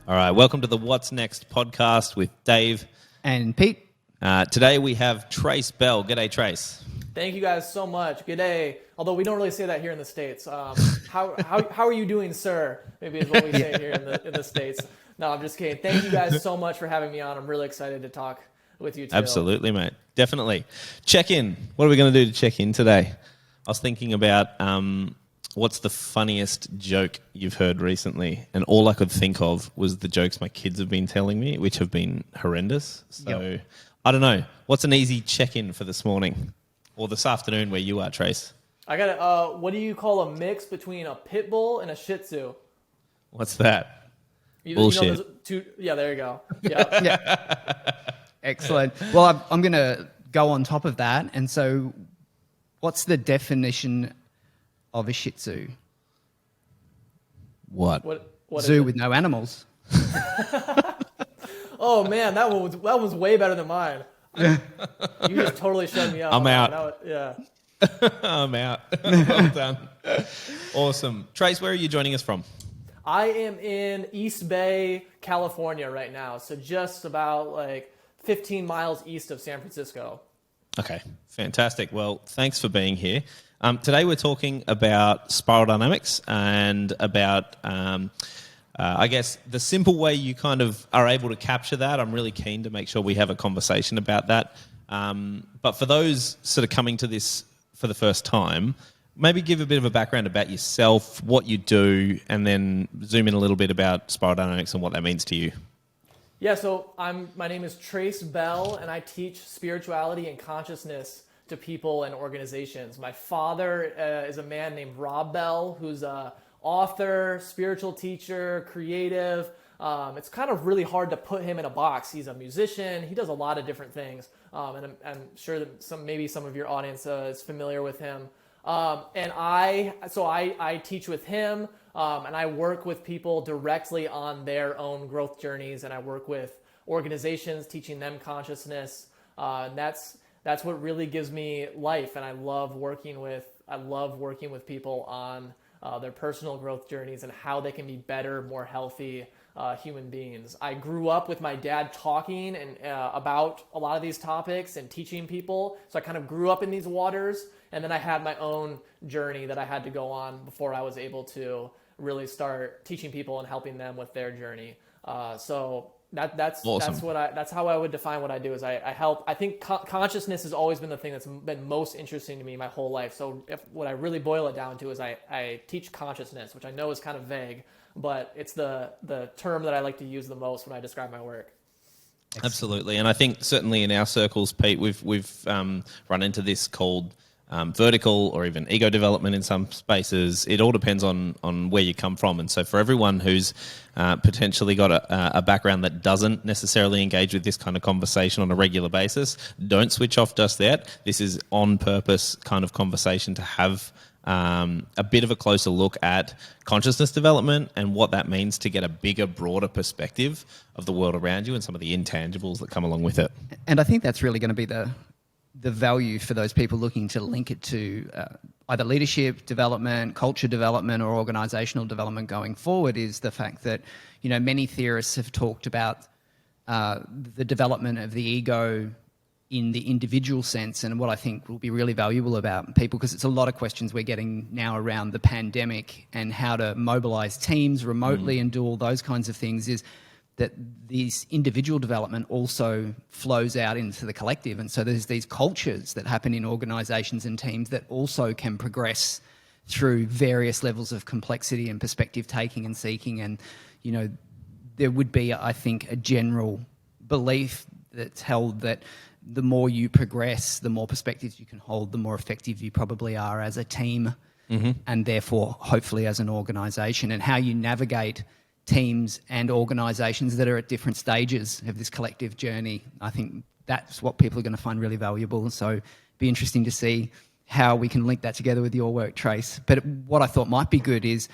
All right, welcome to the What's Next podcast with Dave and Pete. Today we have Trace Bell. G'day, Trace. Thank you guys so much. Good day. Although we don't really say that here in the States. How are you doing, sir? Maybe is what we say here in the States. No, I'm just kidding. Thank you guys so much for having me on. I'm really excited to talk with you too. Absolutely, mate. Definitely. Check in. What are we going to do to check in today? I was thinking about what's the funniest joke you've heard recently, and all I could think of was the jokes my kids have been telling me, which have been horrendous. So I don't know. What's an easy check-in for this morning or this afternoon where you are, Trace? I got it. What do you call a mix between a pit bull and a Shih Tzu? What's that? Bullshit. You know, yeah, there you go. Yeah. Yeah. Excellent. Well, I'm going to go on top of that. And so what's the definition of a Shih Tzu? What Zoo with no animals. Oh man, that one was way better than mine. You just totally shut me up. I'm out. Yeah. I'm out. Well done. Awesome. Trace, where are you joining us from? I am in East Bay, California right now. So just about like 15 miles east of San Francisco. Okay, fantastic. Well, thanks for being here. Today we're talking about spiral dynamics and about, I guess, the simple way you kind of are able to capture that. I'm really keen to make sure we have a conversation about that. But for those sort of coming to this for the first time, maybe give a bit of a background about yourself, what you do, and then zoom in a little bit about spiral dynamics and what that means to you. Yeah, so my name is Trace Bell, and I teach spirituality and consciousness to people and organizations. My father is a man named Rob Bell, who's an author, spiritual teacher, creative. It's kind of really hard to put him in a box. He's a musician. He does a lot of different things, and I'm sure that maybe some of your audience is familiar with him. And I teach with him, and I work with people directly on their own growth journeys, and I work with organizations teaching them consciousness. And that's what really gives me life, and I love working with people on their personal growth journeys and how they can be better, more healthy human beings. I grew up with my dad talking and about a lot of these topics and teaching people, so I kind of grew up in these waters. And then I had my own journey that I had to go on before I was able to really start teaching people and helping them with their journey. So that's awesome. That's how I would define what I do. Is I help. I think consciousness has always been the thing that's been most interesting to me my whole life. So what I really boil it down to is I teach consciousness, which I know is kind of vague, but it's the term that I like to use the most when I describe my work. Absolutely, and I think certainly in our circles, Pete, we've run into this called vertical or even ego development in some spaces. It all depends on where you come from. And so for everyone who's potentially got a background that doesn't necessarily engage with this kind of conversation on a regular basis, don't switch off just yet. This is on purpose kind of conversation to have a bit of a closer look at consciousness development and what that means to get a bigger, broader perspective of the world around you and some of the intangibles that come along with it. And I think that's really going to be the value for those people looking to link it to either leadership development, culture development, or organizational development going forward, is the fact that, you know, many theorists have talked about the development of the ego in the individual sense, and what I think will be really valuable about people, because it's a lot of questions we're getting now around the pandemic and how to mobilize teams remotely and do all those kinds of things, is that this individual development also flows out into the collective. And so there's these cultures that happen in organizations and teams that also can progress through various levels of complexity and perspective taking and seeking. And, you know, there would be, I think, a general belief that's held that the more you progress, the more perspectives you can hold, the more effective you probably are as a team, and therefore, hopefully, as an organization. And how you navigate teams and organizations that are at different stages of this collective journey, I think that's what people are going to find really valuable. So it'd be interesting to see how we can link that together with your work, Trace. But what I thought might be good is,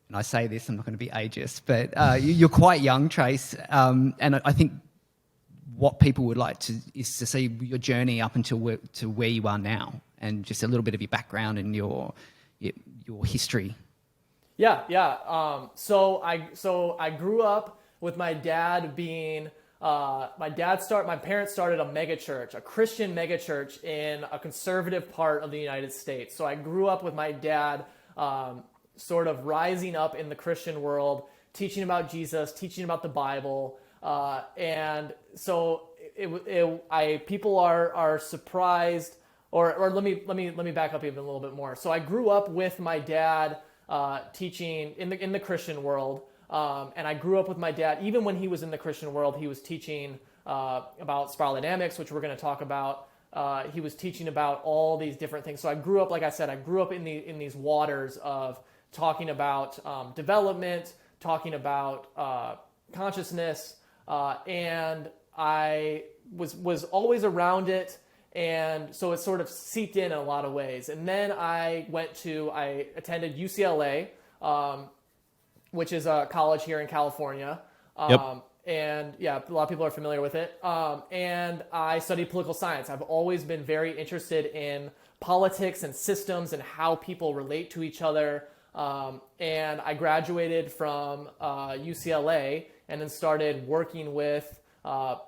and I say this, I'm not going to be ageist, but you're quite young, Trace, and I think what people would like to is to see your journey up until where you are now, and just a little bit of your background and your history. Yeah, yeah. So I grew up with my dad being my parents started a mega church, a Christian mega church in a conservative part of the United States. So I grew up with my dad sort of rising up in the Christian world, teaching about Jesus, teaching about the Bible, and so people are surprised, or let me back up even a little bit more. So I grew up with my dad teaching in the Christian world, and I grew up with my dad. Even when he was in the Christian world, he was teaching about spiral dynamics, which we're going to talk about. He was teaching about all these different things. So I grew up, like I said, I grew up in these waters of talking about development, talking about consciousness, and I was always around it, and so it sort of seeped in a lot of ways. And then I attended UCLA, which is a college here in California. Yep. And yeah, a lot of people are familiar with it. And I studied political science. I've always been very interested in politics and systems and how people relate to each other. And I graduated from UCLA and then started working with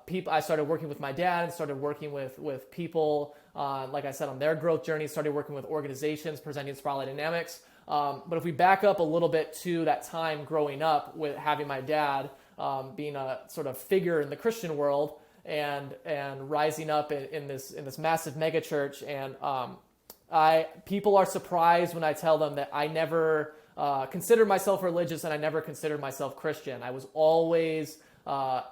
people. I started working with my dad and started working with people, like I said, on their growth journey, started working with organizations presenting spiral dynamics. But if we back up a little bit to that time growing up with having my dad being a sort of figure in the Christian world and rising up in this massive mega church, and people are surprised when I tell them that I never considered myself religious and I never considered myself Christian. I was always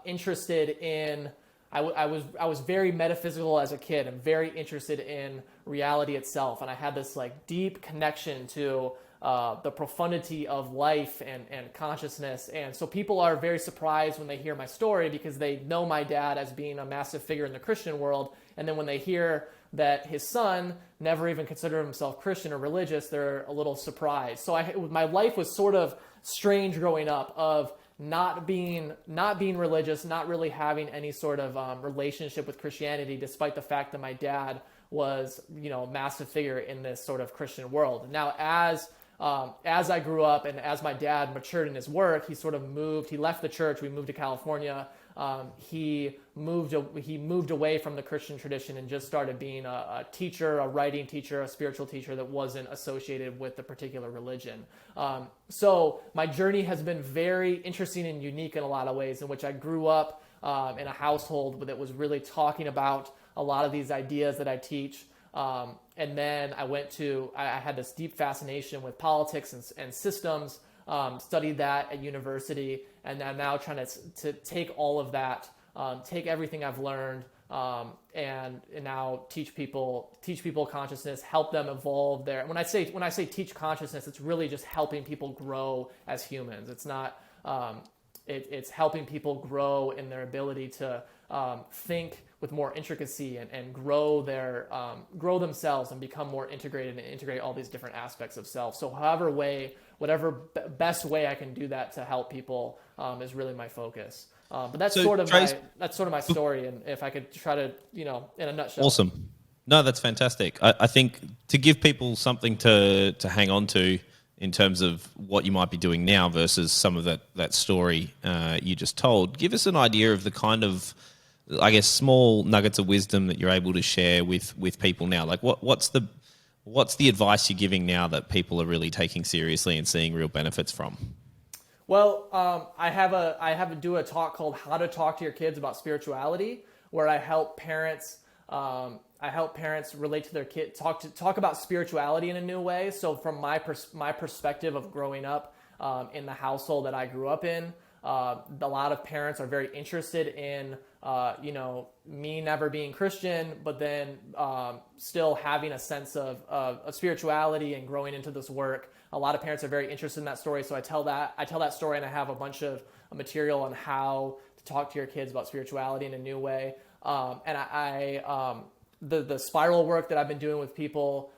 interested in. I was very metaphysical as a kid and very interested in reality itself, and I had this like deep connection to the profundity of life and consciousness. And so people are very surprised when they hear my story because they know my dad as being a massive figure in the Christian world, and then when they hear that his son never even considered himself Christian or religious, they're a little surprised. So my life was sort of strange growing up, of not being religious, not really having any sort of relationship with Christianity, despite the fact that my dad was, a massive figure in this sort of Christian world. Now, as I grew up and as my dad matured in his work, he sort of moved. He left the church. We moved to California. He moved away from the Christian tradition and just started being a teacher, a writing teacher, a spiritual teacher that wasn't associated with the particular religion. So my journey has been very interesting and unique in a lot of ways, in which I grew up in a household that was really talking about a lot of these ideas that I teach. And then I had this deep fascination with politics and systems, studied that at university, and I'm now trying to take all of that, take everything I've learned, and now teach people consciousness, help them evolve their. When I say teach consciousness, it's really just helping people grow as humans. It's not. It's helping people grow in their ability to think with more intricacy and grow themselves and become more integrated and integrate all these different aspects of self. So whatever best way I can do that to help people is really my focus. But that's sort of my story. And if I could try to, in a nutshell. Awesome. No, that's fantastic. I think to give people something to hang on to in terms of what you might be doing now versus some of that story you just told, give us an idea of the kind of, I guess, small nuggets of wisdom that you're able to share with people now. Like what's the advice you're giving now that people are really taking seriously and seeing real benefits from? Well, I do a talk called How to Talk to Your Kids About Spirituality, where I help parents relate to their kids, talk about spirituality in a new way. So from my perspective of growing up in the household that I grew up in, a lot of parents are very interested in me never being Christian, but then still having a sense of spirituality and growing into this work. A lot of parents are very interested in that story, so I tell that story, and I have a bunch of material on how to talk to your kids about spirituality in a new way. And the spiral work that I've been doing with people,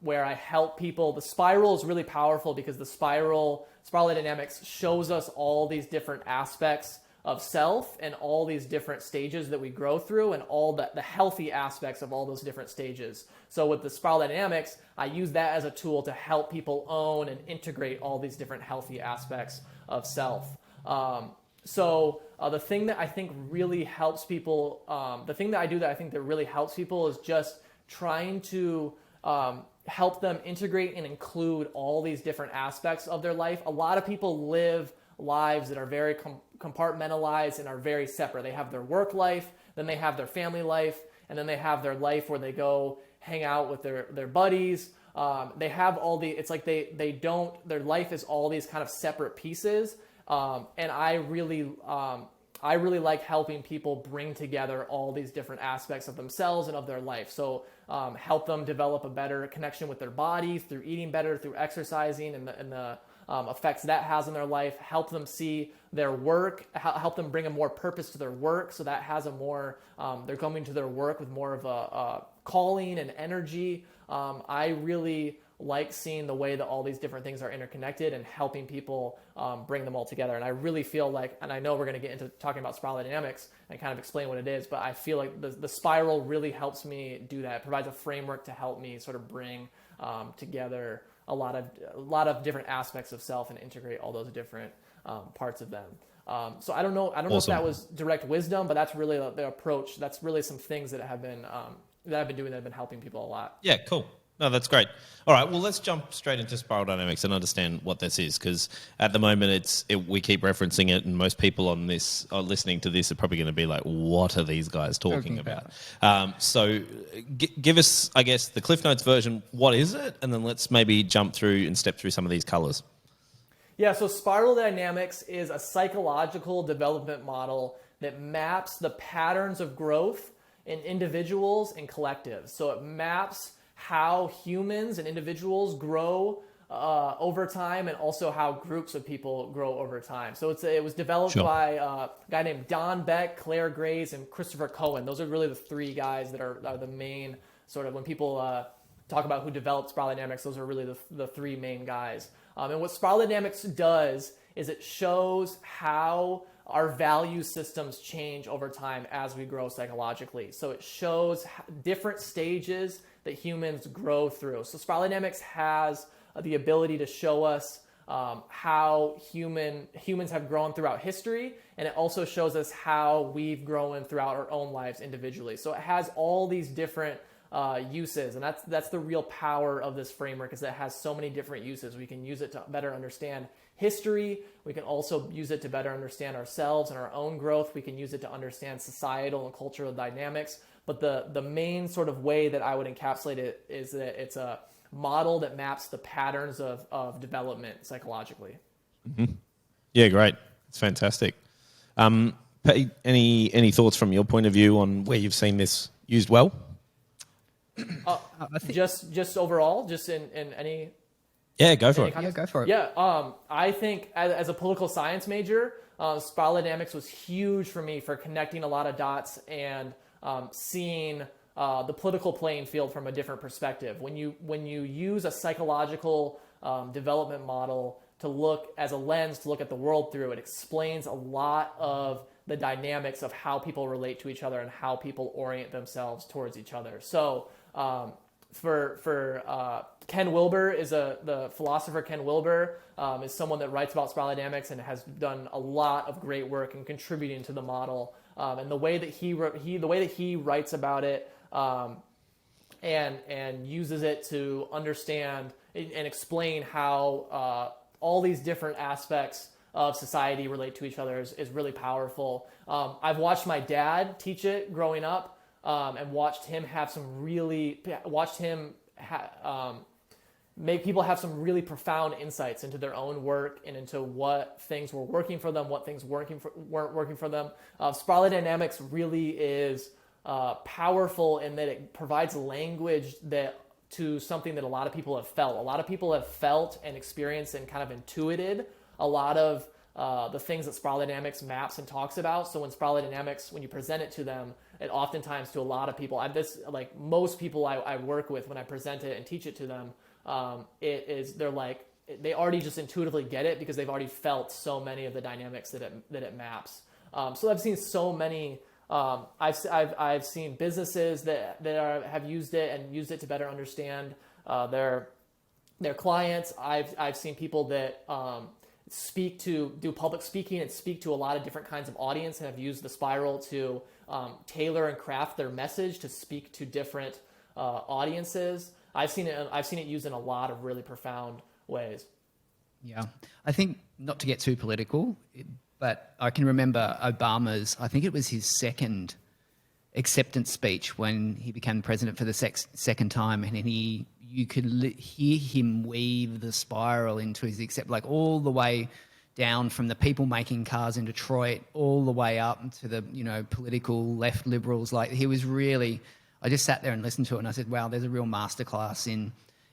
where I help people. The spiral is really powerful because the spiral dynamics shows us all these different aspects of self and all these different stages that we grow through and all the healthy aspects of all those different stages. So with the spiral dynamics, I use that as a tool to help people own and integrate all these different healthy aspects of self. The thing that I think really helps people, the thing that I do that I think that really helps people is just trying to help them integrate and include all these different aspects of their life. A lot of people live lives that are very compartmentalized and are very separate. They have their work life, then they have their family life, and then they have their life where they go hang out with their buddies. They have all it's like they don't, their life is all these kind of separate pieces. And I really like helping people bring together all these different aspects of themselves and of their life. So help them develop a better connection with their body through eating better, through exercising, and the effects that has on their life. Help them see their work, help them bring a more purpose to their work, so that has a more, they're coming to their work with more of a calling and energy. I really like seeing the way that all these different things are interconnected and helping people bring them all together. And I really feel like, and I know we're going to get into talking about spiral dynamics and kind of explain what it is, but I feel like the spiral really helps me do that. It provides a framework to help me sort of bring together a lot of different aspects of self and integrate all those different parts of them. So I don't know if that was direct wisdom, but that's really the approach. That's really some things that have been that I've been doing that have been helping people a lot. Yeah, cool. No, that's great. All right, well, let's jump straight into spiral dynamics and understand what this is, because at the moment we keep referencing it, and most people on this are listening to this are probably going to be like, "What are these guys talking about?" So, give us, I guess, the Cliff Notes version. What is it? And then let's maybe jump through and step through some of these colors. Yeah, so spiral dynamics is a psychological development model that maps the patterns of growth in individuals and collectives. So it maps how humans and individuals grow over time, and also how groups of people grow over time. So it was developed by a guy named Don Beck, Claire Graves, and Christopher Cohen. Those are really the three guys that are the main sort of, when people talk about who developed spiral dynamics, those are really the three main guys. And what spiral dynamics does is it shows how our value systems change over time as we grow psychologically. So it shows different stages that humans grow through. So spiral dynamics has the ability to show us how humans have grown throughout history, and it also shows us how we've grown throughout our own lives individually. So it has all these different uses, and that's the real power of this framework, is that it has so many different uses. We can use it to better understand history. We can also use it to better understand ourselves and our own growth. We can use it to understand societal and cultural dynamics. But the main sort of way that I would encapsulate it is that it's a model that maps the patterns of development psychologically. Mm-hmm. Yeah, great. It's fantastic. Pete, any thoughts from your point of view on where you've seen this used well? I think, just overall, just in any. Yeah, go for it. Yeah, go for it. Yeah, I think as a political science major, spiral dynamics was huge for me for connecting a lot of dots and seeing the political playing field from a different perspective. When you use a psychological development model to look as a lens to look at the world through, it explains a lot of the dynamics of how people relate to each other and how people orient themselves towards each other. So for Ken Wilber the philosopher Ken Wilber is someone that writes about spiral dynamics and has done a lot of great work in contributing to the model. And the way that he writes about it and uses it to understand and explain how all these different aspects of society relate to each other is really powerful. I've watched my dad teach it growing up. And watched him make people have some really profound insights into their own work and into what things were working for them, what things weren't working for them. Spiral dynamics really is powerful in that it provides language to something that a lot of people have felt. A lot of people have felt and experienced and kind of intuited a lot of the things that spiral dynamics maps and talks about. So when spiral dynamics, when you present it to them, it oftentimes to a lot of people, like most people I work with, when I present it and teach it to them, they're like, they already just intuitively get it because they've already felt so many of the dynamics that it maps. So I've seen so many. I've seen businesses that have used it and used it to better understand their clients. I've seen people that do public speaking and speak to a lot of different kinds of audience and have used the spiral to tailor and craft their message to speak to different audiences. I've seen it used in a lot of really profound ways. Yeah, I think, not to get too political, but I can remember Obama's, I think it was his second acceptance speech when he became president for the second time, and you could hear him weave the spiral into his like all the way down from the people making cars in Detroit all the way up to the, political left liberals. Like, he was really, I just sat there and listened to it and I said, wow, there's a real masterclass in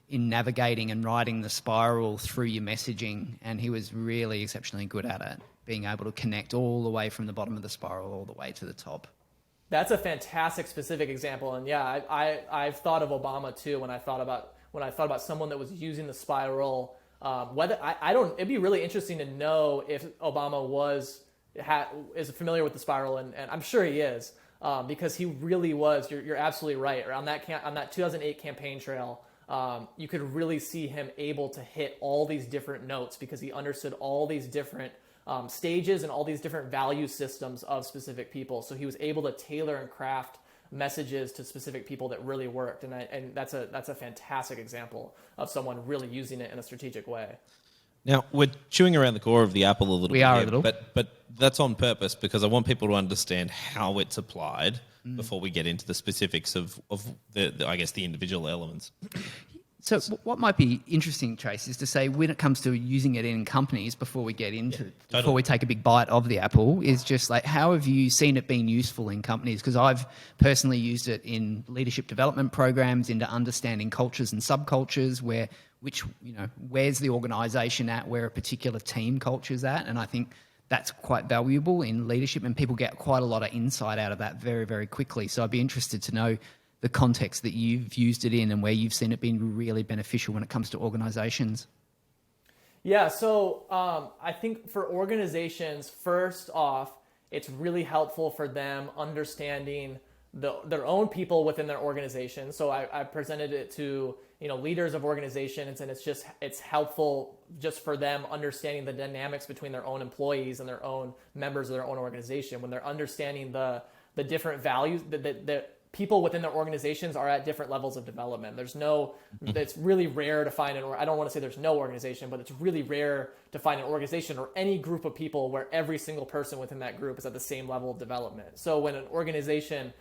navigating and riding the spiral through your messaging. And he was really exceptionally good at it, being able to connect all the way from the bottom of the spiral all the way to the top. That's a fantastic specific example. And yeah, I've thought of Obama too when I thought about someone that was using the spiral. It'd be really interesting to know if Obama is familiar with the spiral, and I'm sure he is, because he really was. You're absolutely right. On that 2008 campaign trail, you could really see him able to hit all these different notes because he understood all these different stages and all these different value systems of specific people. So he was able to tailor and craft messages to specific people that really worked, and that's a fantastic example of someone really using it in a strategic way. Now, we're chewing around the core of the apple a little bit. We are a little. But that's on purpose because I want people to understand how it's applied before we get into the specifics of I guess, the individual elements. So what might be interesting, Trace, is to say when it comes to using it in companies before we get into before we take a big bite of the apple, is just like, how have you seen it being useful in companies? Because I've personally used it in leadership development programs, into understanding cultures and subcultures, where's the organization at, where a particular team culture's at. And I think that's quite valuable in leadership, and people get quite a lot of insight out of that very, very quickly. So I'd be interested to know the context that you've used it in and where you've seen it being really beneficial when it comes to organizations. Yeah, so I think for organizations, first off, it's really helpful for them understanding their own people within their organization. So I presented it to leaders of organizations, and it's helpful just for them understanding the dynamics between their own employees and their own members of their own organization. When they're understanding the different values that people within their organizations are at different levels of development. It's really rare to find I don't want to say there's no organization, but it's really rare to find an organization or any group of people where every single person within that group is at the same level of development. So when an organization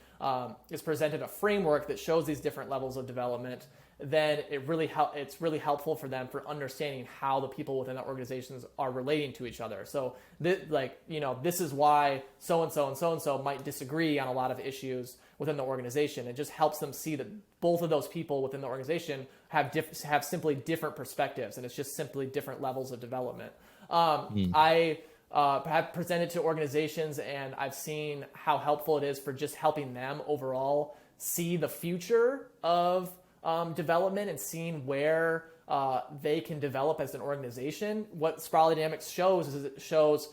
is presented a framework that shows these different levels of development, then it's really helpful for them for understanding how the people within the organizations are relating to each other. So this is why so-and-so and so-and-so might disagree on a lot of issues within the organization. It just helps them see that both of those people within the organization have simply different perspectives, and it's just simply different levels of development. I have presented to organizations, and I've seen how helpful it is for just helping them overall see the future of development and seeing where they can develop as an organization. What Spiral Dynamics shows is it shows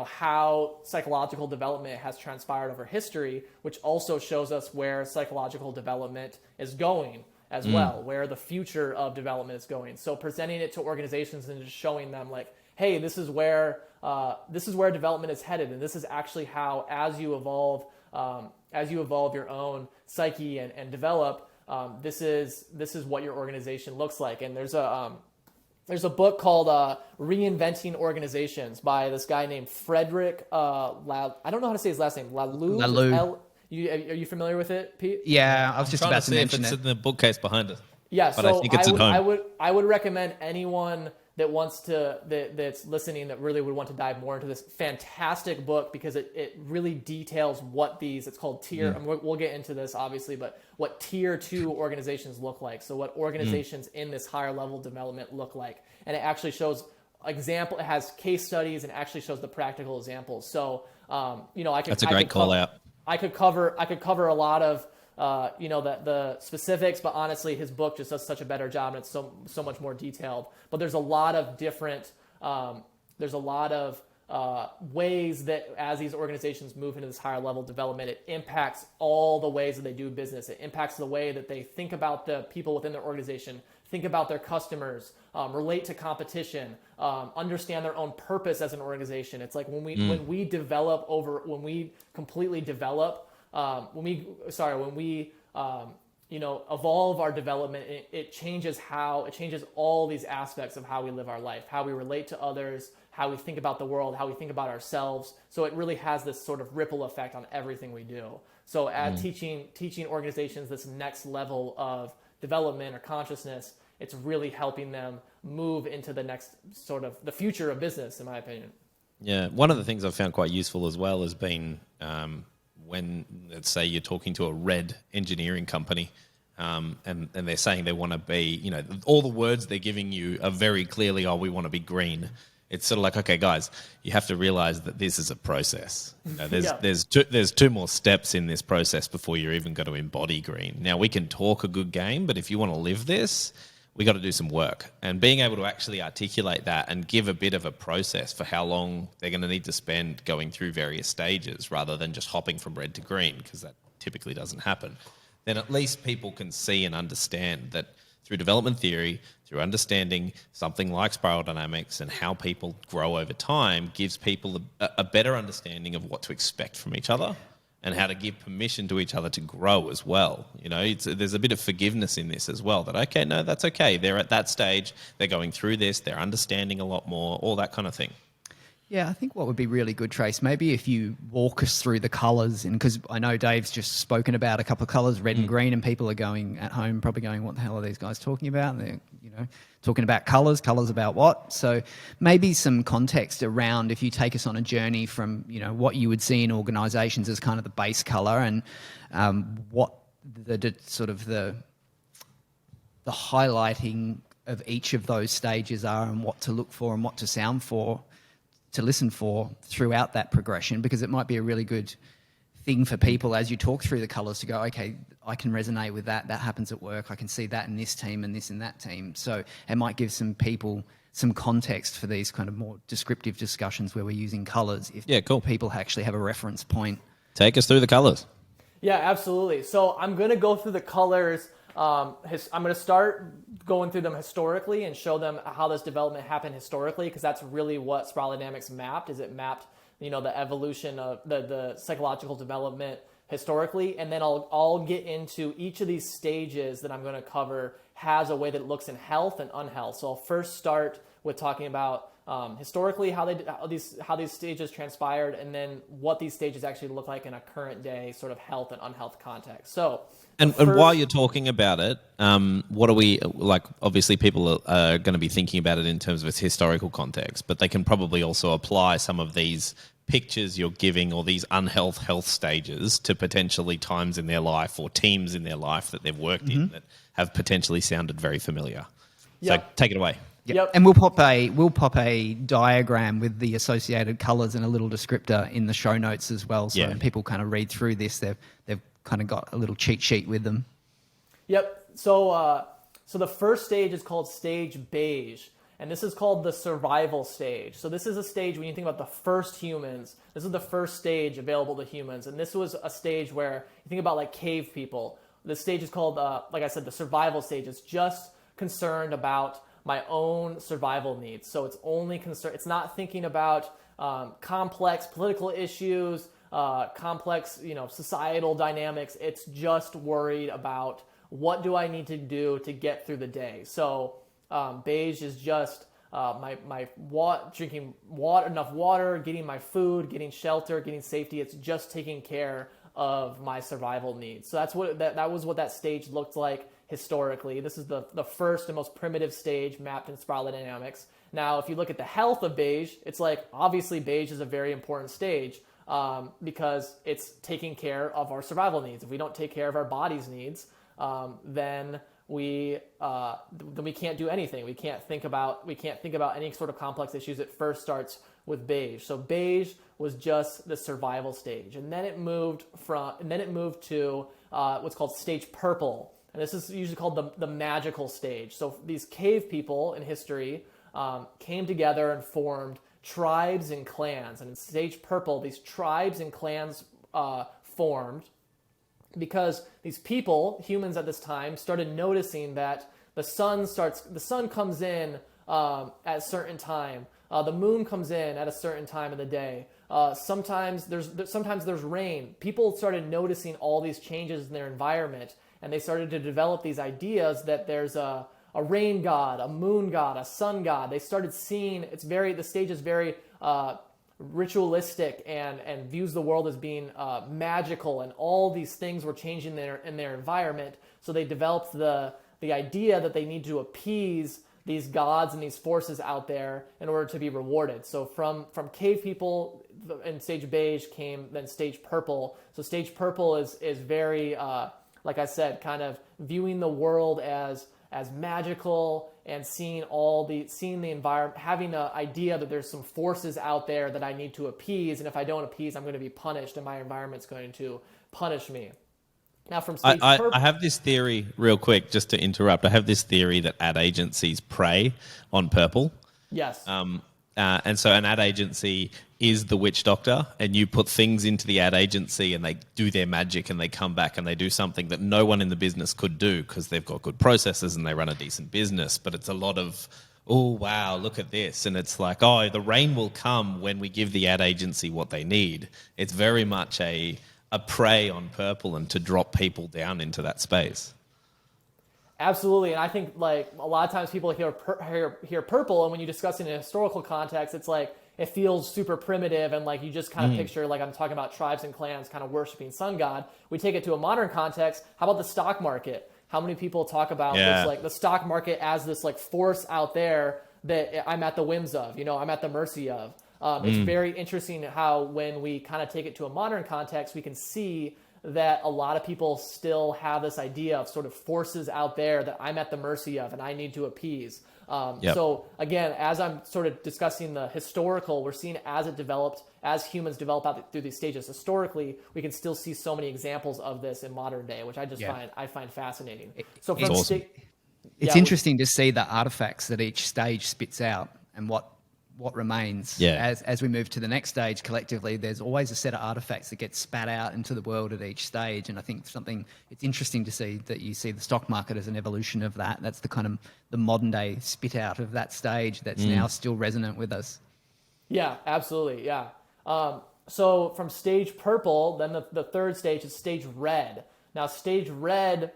how psychological development has transpired over history, which also shows us where psychological development is going as well, where the future of development is going. So presenting it to organizations and just showing them like, hey, this is where development is headed, and this is actually how, as you evolve your own psyche and develop, this is what your organization looks like. And there's a book called Reinventing Organizations by this guy named Frederick. I don't know how to say his last name. Laloux. Are you familiar with it, Pete? Yeah, I was just about to mention it's it. in the bookcase behind us. Yeah, but so I think it's at home. I would recommend anyone that's listening that really would want to dive more into this fantastic book, because it really details what it's called tier. I mean, we'll get into this obviously, but what tier 2 organizations look like. So what organizations in this higher level development look like, and it actually shows it has case studies and actually shows the practical examples. So that's a great call out. I could cover a lot of the specifics, but honestly, his book just does such a better job, and it's so much more detailed. But there's a lot of different ways that as these organizations move into this higher level development, it impacts all the ways that they do business. It impacts the way that they think about the people within their organization, think about their customers, relate to competition, understand their own purpose as an organization. It's like when we completely develop, when we evolve our development, it changes all these aspects of how we live our life, how we relate to others, how we think about the world, how we think about ourselves. So it really has this sort of ripple effect on everything we do. So teaching organizations this next level of development or consciousness, it's really helping them move into the next sort of the future of business, in my opinion. Yeah, one of the things I've found quite useful as well has been when, let's say, you're talking to a red engineering company, and they're saying they want to be, all the words they're giving you are very clearly, we want to be green. It's sort of like, okay, guys, you have to realize that this is a process. There's two more steps in this process before you're even going to embody green. Now, we can talk a good game, but if you want to live this, we got to do some work. And being able to actually articulate that and give a bit of a process for how long they're going to need to spend going through various stages rather than just hopping from red to green, because that typically doesn't happen, then at least people can see and understand that through development theory, through understanding something like spiral dynamics and how people grow over time, gives people a better understanding of what to expect from each other and how to give permission to each other to grow as well. There's a bit of forgiveness in this as well, that, okay, no, that's okay. They're at that stage. They're going through this. They're understanding a lot more, all that kind of thing. Yeah, I think what would be really good, Trace, maybe if you walk us through the colours, and because I know Dave's just spoken about a couple of colours, red and green, and people are going at home probably going, what the hell are these guys talking about? And they're, talking about colours about what? So maybe some context around, if you take us on a journey from, what you would see in organisations as kind of the base colour, and what the sort of the highlighting of each of those stages are, and what to look for and what to listen for throughout that progression, because it might be a really good thing for people as you talk through the colours to go, okay, I can resonate with that. That happens at work. I can see that in this team and this in that team. So it might give some people some context for these kind of more descriptive discussions where we're using colours. Cool. People actually have a reference point. Take us through the colours. Yeah, absolutely. So I'm going to go through the colors. I'm going to start going through them historically and show them how this development happened historically, because that's really what spiral dynamics mapped. It mapped, the evolution of the psychological development historically, and then I'll get into each of these stages that I'm going to cover has a way that it looks in health and unhealth. So I'll first start with talking about historically how these stages transpired, and then what these stages actually look like in a current day sort of health and unhealth context. So, and while you're talking about it, what are we like? Obviously, people are going to be thinking about it in terms of its historical context, but they can probably also apply some of these pictures you're giving or these health stages to potentially times in their life or teams in their life that they've worked in that have potentially sounded very familiar. Yep. So take it away. Yep. And we'll pop a diagram with the associated colours and a little descriptor in the show notes as well. So when people kind of read through this, they've kind of got a little cheat sheet with them. Yep. So the first stage is called stage beige, and this is called the survival stage. So this is a stage when you think about the first humans. This is the first stage available to humans, and this was a stage where you think about like cave people. This stage is called, like I said, the survival stage. It's just concerned about my own survival needs. So it's only concerned. It's not thinking about complex political issues, complex, societal dynamics. It's just worried about what do I need to do to get through the day. So beige is just drinking enough water, getting my food, getting shelter, getting safety. It's just taking care of my survival needs. So that's what that was what that stage looked like historically. This is the first and most primitive stage mapped in spiral dynamics. Now, if you look at the health of beige, it's like obviously beige is a very important stage because it's taking care of our survival needs. If we don't take care of our body's needs, then we can't do anything. We can't think about any sort of complex issues. It first starts with beige. So beige was just the survival stage, and then it moved to what's called stage purple. And this is usually called the magical stage. So these cave people in history came together and formed tribes and clans. And in stage purple, these tribes and clans formed because these people, humans at this time, started noticing that the sun comes in at a certain time. The moon comes in at a certain time of the day. Sometimes there's rain. People started noticing all these changes in their environment, and they started to develop these ideas that there's a rain god, a moon god, a sun god. They started seeing the stage is very ritualistic and views the world as being magical, and all these things were changing in their environment. So they developed the idea that they need to appease these gods and these forces out there in order to be rewarded. So from cave people in stage beige came then stage purple. So stage purple is very like I said, kind of viewing the world as magical and seeing the environment, having an idea that there's some forces out there that I need to appease, and if I don't appease, I'm going to be punished, and my environment's going to punish me. Now, from stage purple, I have this theory, real quick, just to interrupt. I have this theory that ad agencies prey on purple. yes, And so an ad agency is the witch doctor, and you put things into the ad agency and they do their magic and they come back and they do something that no one in the business could do because they've got good processes and they run a decent business. But it's a lot of, oh, wow, look at this. And it's like, oh, the rain will come when we give the ad agency what they need. It's very much a prey on purple and to drop people down into that space. absolutely. And I think like a lot of times people hear purple, and when you discuss it in a historical context, it's like it feels super primitive, and like you just kind of picture, like I'm talking about tribes and clans kind of worshiping sun god. We take it to a modern context. How about the stock market? How many people talk about this, like the stock market as this like force out there that I'm at the whims of, I'm at the mercy of. It's very interesting how when we kind of take it to a modern context, we can see that a lot of people still have this idea of sort of forces out there that I'm at the mercy of and I need to appease. So again, as I'm sort of discussing the historical, we're seeing as humans develop out through these stages historically, we can still see so many examples of this in modern day, which I find fascinating. So from awesome. It's interesting to see the artifacts that each stage spits out and what remains. As we move to the next stage collectively, there's always a set of artifacts that get spat out into the world at each stage. And I think it's interesting to see that you see the stock market as an evolution of that. That's the kind of the modern day spit out of that stage that's now still resonant with us. Yeah, absolutely. Yeah. So from stage purple, then the third stage is stage red. Now stage red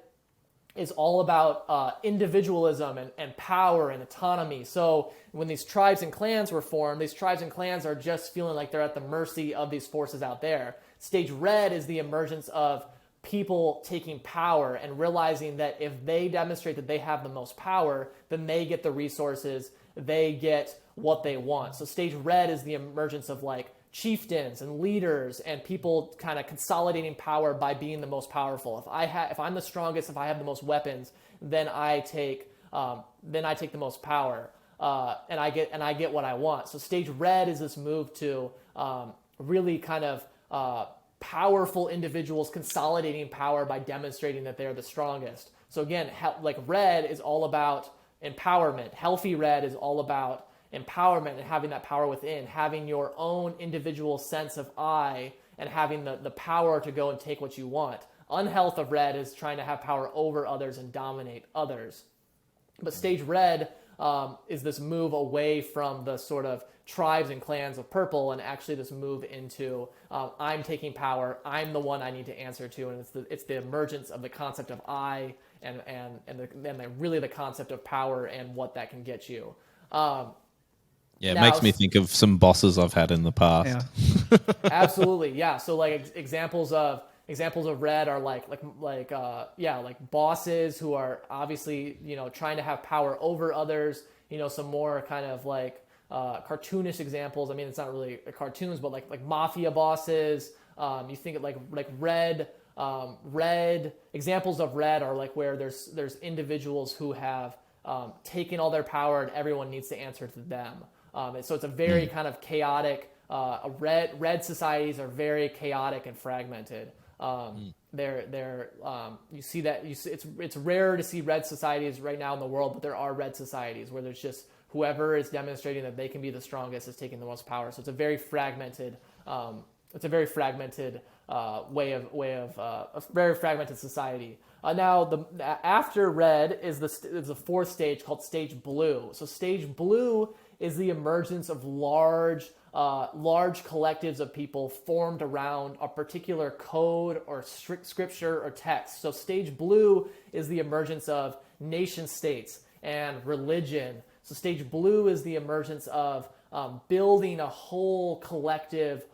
is all about individualism and power and autonomy. So when these tribes and clans were formed, these tribes and clans are just feeling like they're at the mercy of these forces out there. Stage red is the emergence of people taking power and realizing that if they demonstrate that they have the most power, then they get the resources, they get what they want. So stage red is the emergence of like chieftains and leaders and people kind of consolidating power by being the most powerful. If I'm the strongest, if I have the most weapons, then I take the most power, and I get what I want. So stage red is this move to really kind of powerful individuals consolidating power by demonstrating that they're the strongest. So again, like red is all about empowerment. Healthy red is all about empowerment and having that power within, having your own individual sense of I, and having the power to go and take what you want. Unhealth of red is trying to have power over others and dominate others. But stage red is this move away from the sort of tribes and clans of purple, and actually this move into I'm taking power, I'm the one I need to answer to, and it's the emergence of the concept of I and really the concept of power and what that can get you. It makes me think of some bosses I've had in the past. Yeah. Absolutely, yeah. So like examples of red are like bosses who are obviously trying to have power over others. Some more kind of like cartoonish examples. I mean, it's not really cartoons, but like mafia bosses. You think of like red. Red examples of red are like where there's individuals who have taken all their power and everyone needs to answer to them. So it's a very kind of chaotic. Red societies are very chaotic and fragmented. You see that it's rare to see red societies right now in the world, but there are red societies where there's just whoever is demonstrating that they can be the strongest is taking the most power. So it's a very fragmented, a very fragmented society. Now, after red is the fourth stage called stage blue. So stage blue is the emergence of large collectives of people formed around a particular code or scripture or text. So stage blue is the emergence of nation states and religion. So stage blue is the emergence of building a whole collective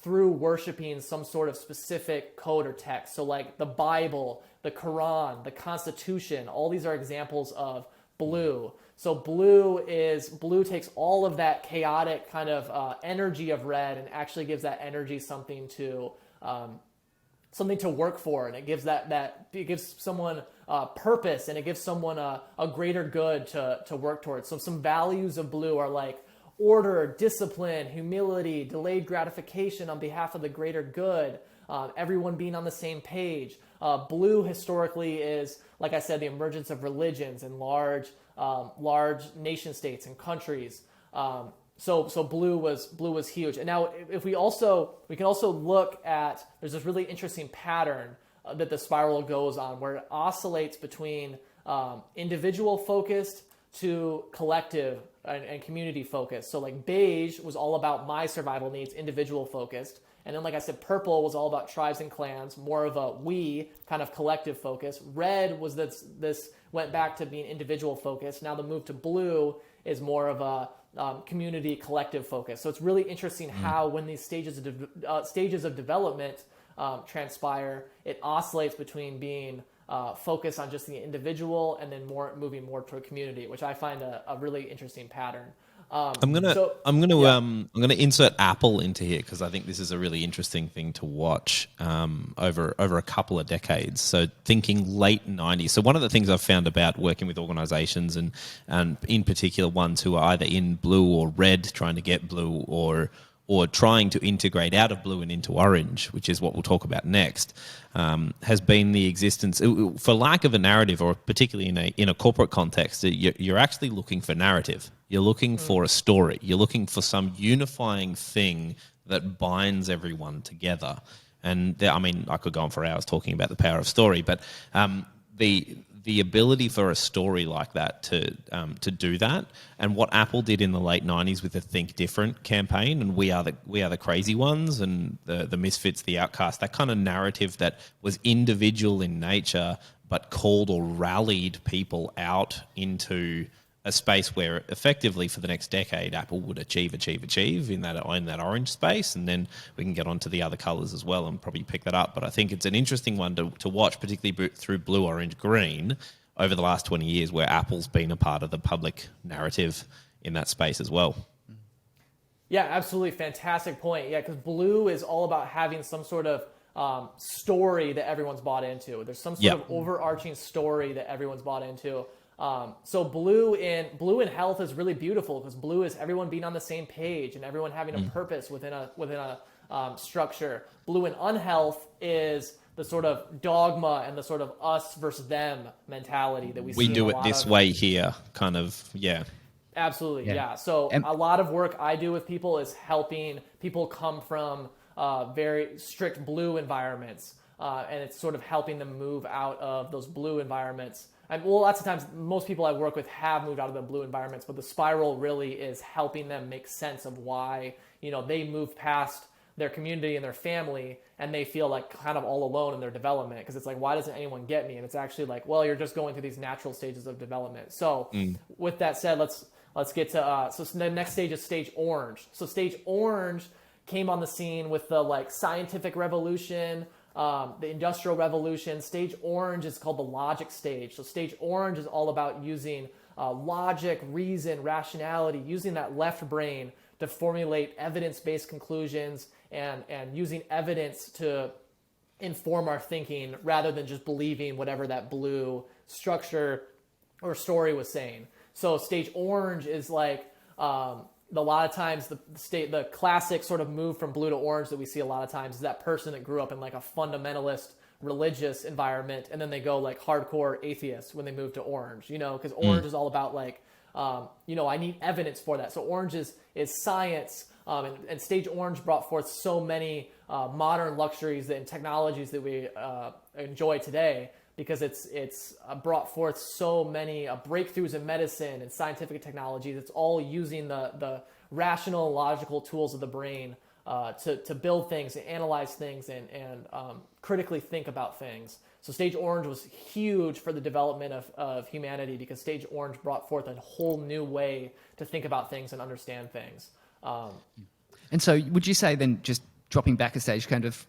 through worshiping some sort of specific code or text. So like the Bible, the Quran, the Constitution, all these are examples of blue. So blue takes all of that chaotic kind of energy of red and actually gives that energy something to work for, and it gives it gives someone purpose, and it gives someone a greater good to work towards. So some values of blue are like order, discipline, humility, delayed gratification on behalf of the greater good, everyone being on the same page. Blue historically is, like I said, the emergence of religions and large nation states and countries. So blue was huge. And now if we can also look at, there's this really interesting pattern that the spiral goes on where it oscillates between individual focused to collective and community focused. So like beige was all about my survival needs, individual focused. And then, like I said, purple was all about tribes and clans, more of a we kind of collective focus. Red was this went back to being individual focused. Now the move to blue is more of a community collective focus. So it's really interesting how when these stages of development transpire, it oscillates between being focused on just the individual and then moving more toward community, which I find a really interesting pattern. I'm gonna insert Apple into here because I think this is a really interesting thing to watch over a couple of decades. So thinking late 90s. So one of the things I've found about working with organizations and in particular ones who are either in blue or red, trying to get blue, or trying to integrate out of blue and into orange, which is what we'll talk about next, has been the existence, for lack of a narrative, or particularly in a corporate context, you're actually looking for narrative. You're looking for a story. You're looking for some unifying thing that binds everyone together. And I could go on for hours talking about the power of story, but the ability for a story like that to do that, and what Apple did in the late 90s with the Think Different campaign, and we are the crazy ones, and the misfits, the outcast, that kind of narrative that was individual in nature but called or rallied people out into a space where effectively for the next decade Apple would achieve in that orange space, and then we can get onto the other colors as well and probably pick that up. But I think it's an interesting one to watch, particularly through blue, orange, green over the last 20 years, where Apple's been a part of the public narrative in that space as well. Yeah, absolutely. Fantastic point. Yeah, because blue is all about having some sort of story that everyone's bought into. There's some sort of overarching story that everyone's bought into. So blue in health is really beautiful because blue is everyone being on the same page and everyone having a purpose within a structure. Blue in unhealth is the sort of dogma and the sort of us versus them mentality that we see. We do it this way here, kind of, yeah. Absolutely, yeah. So a lot of work I do with people is helping people come from very strict blue environments, and it's sort of helping them move out of those blue environments. Lots of times, most people I work with have moved out of the blue environments, but the spiral really is helping them make sense of why, they move past their community and their family and they feel like kind of all alone in their development, because it's like, why doesn't anyone get me? And it's actually like, well, you're just going through these natural stages of development. So with that said, let's get to, so the next stage is stage orange. So stage orange came on the scene with the scientific revolution, the industrial revolution. Stage orange is called the logic stage. So stage orange is all about using logic, reason, rationality, using that left brain to formulate evidence-based conclusions and using evidence to inform our thinking rather than just believing whatever that blue structure or story was saying. So stage orange is a lot of times the classic sort of move from blue to orange that we see a lot of times is that person that grew up in a fundamentalist religious environment, and then they go like hardcore atheist when they move to orange, because orange is all about like, I need evidence for that. So orange is science, and stage orange brought forth so many modern luxuries and technologies that we enjoy today, because it's brought forth so many breakthroughs in medicine and scientific technologies. It's all using the rational, logical tools of the brain to build things and analyze things and critically think about things. So Stage Orange was huge for the development of humanity, because Stage Orange brought forth a whole new way to think about things and understand things. And so would you say then, just dropping back a stage, kind of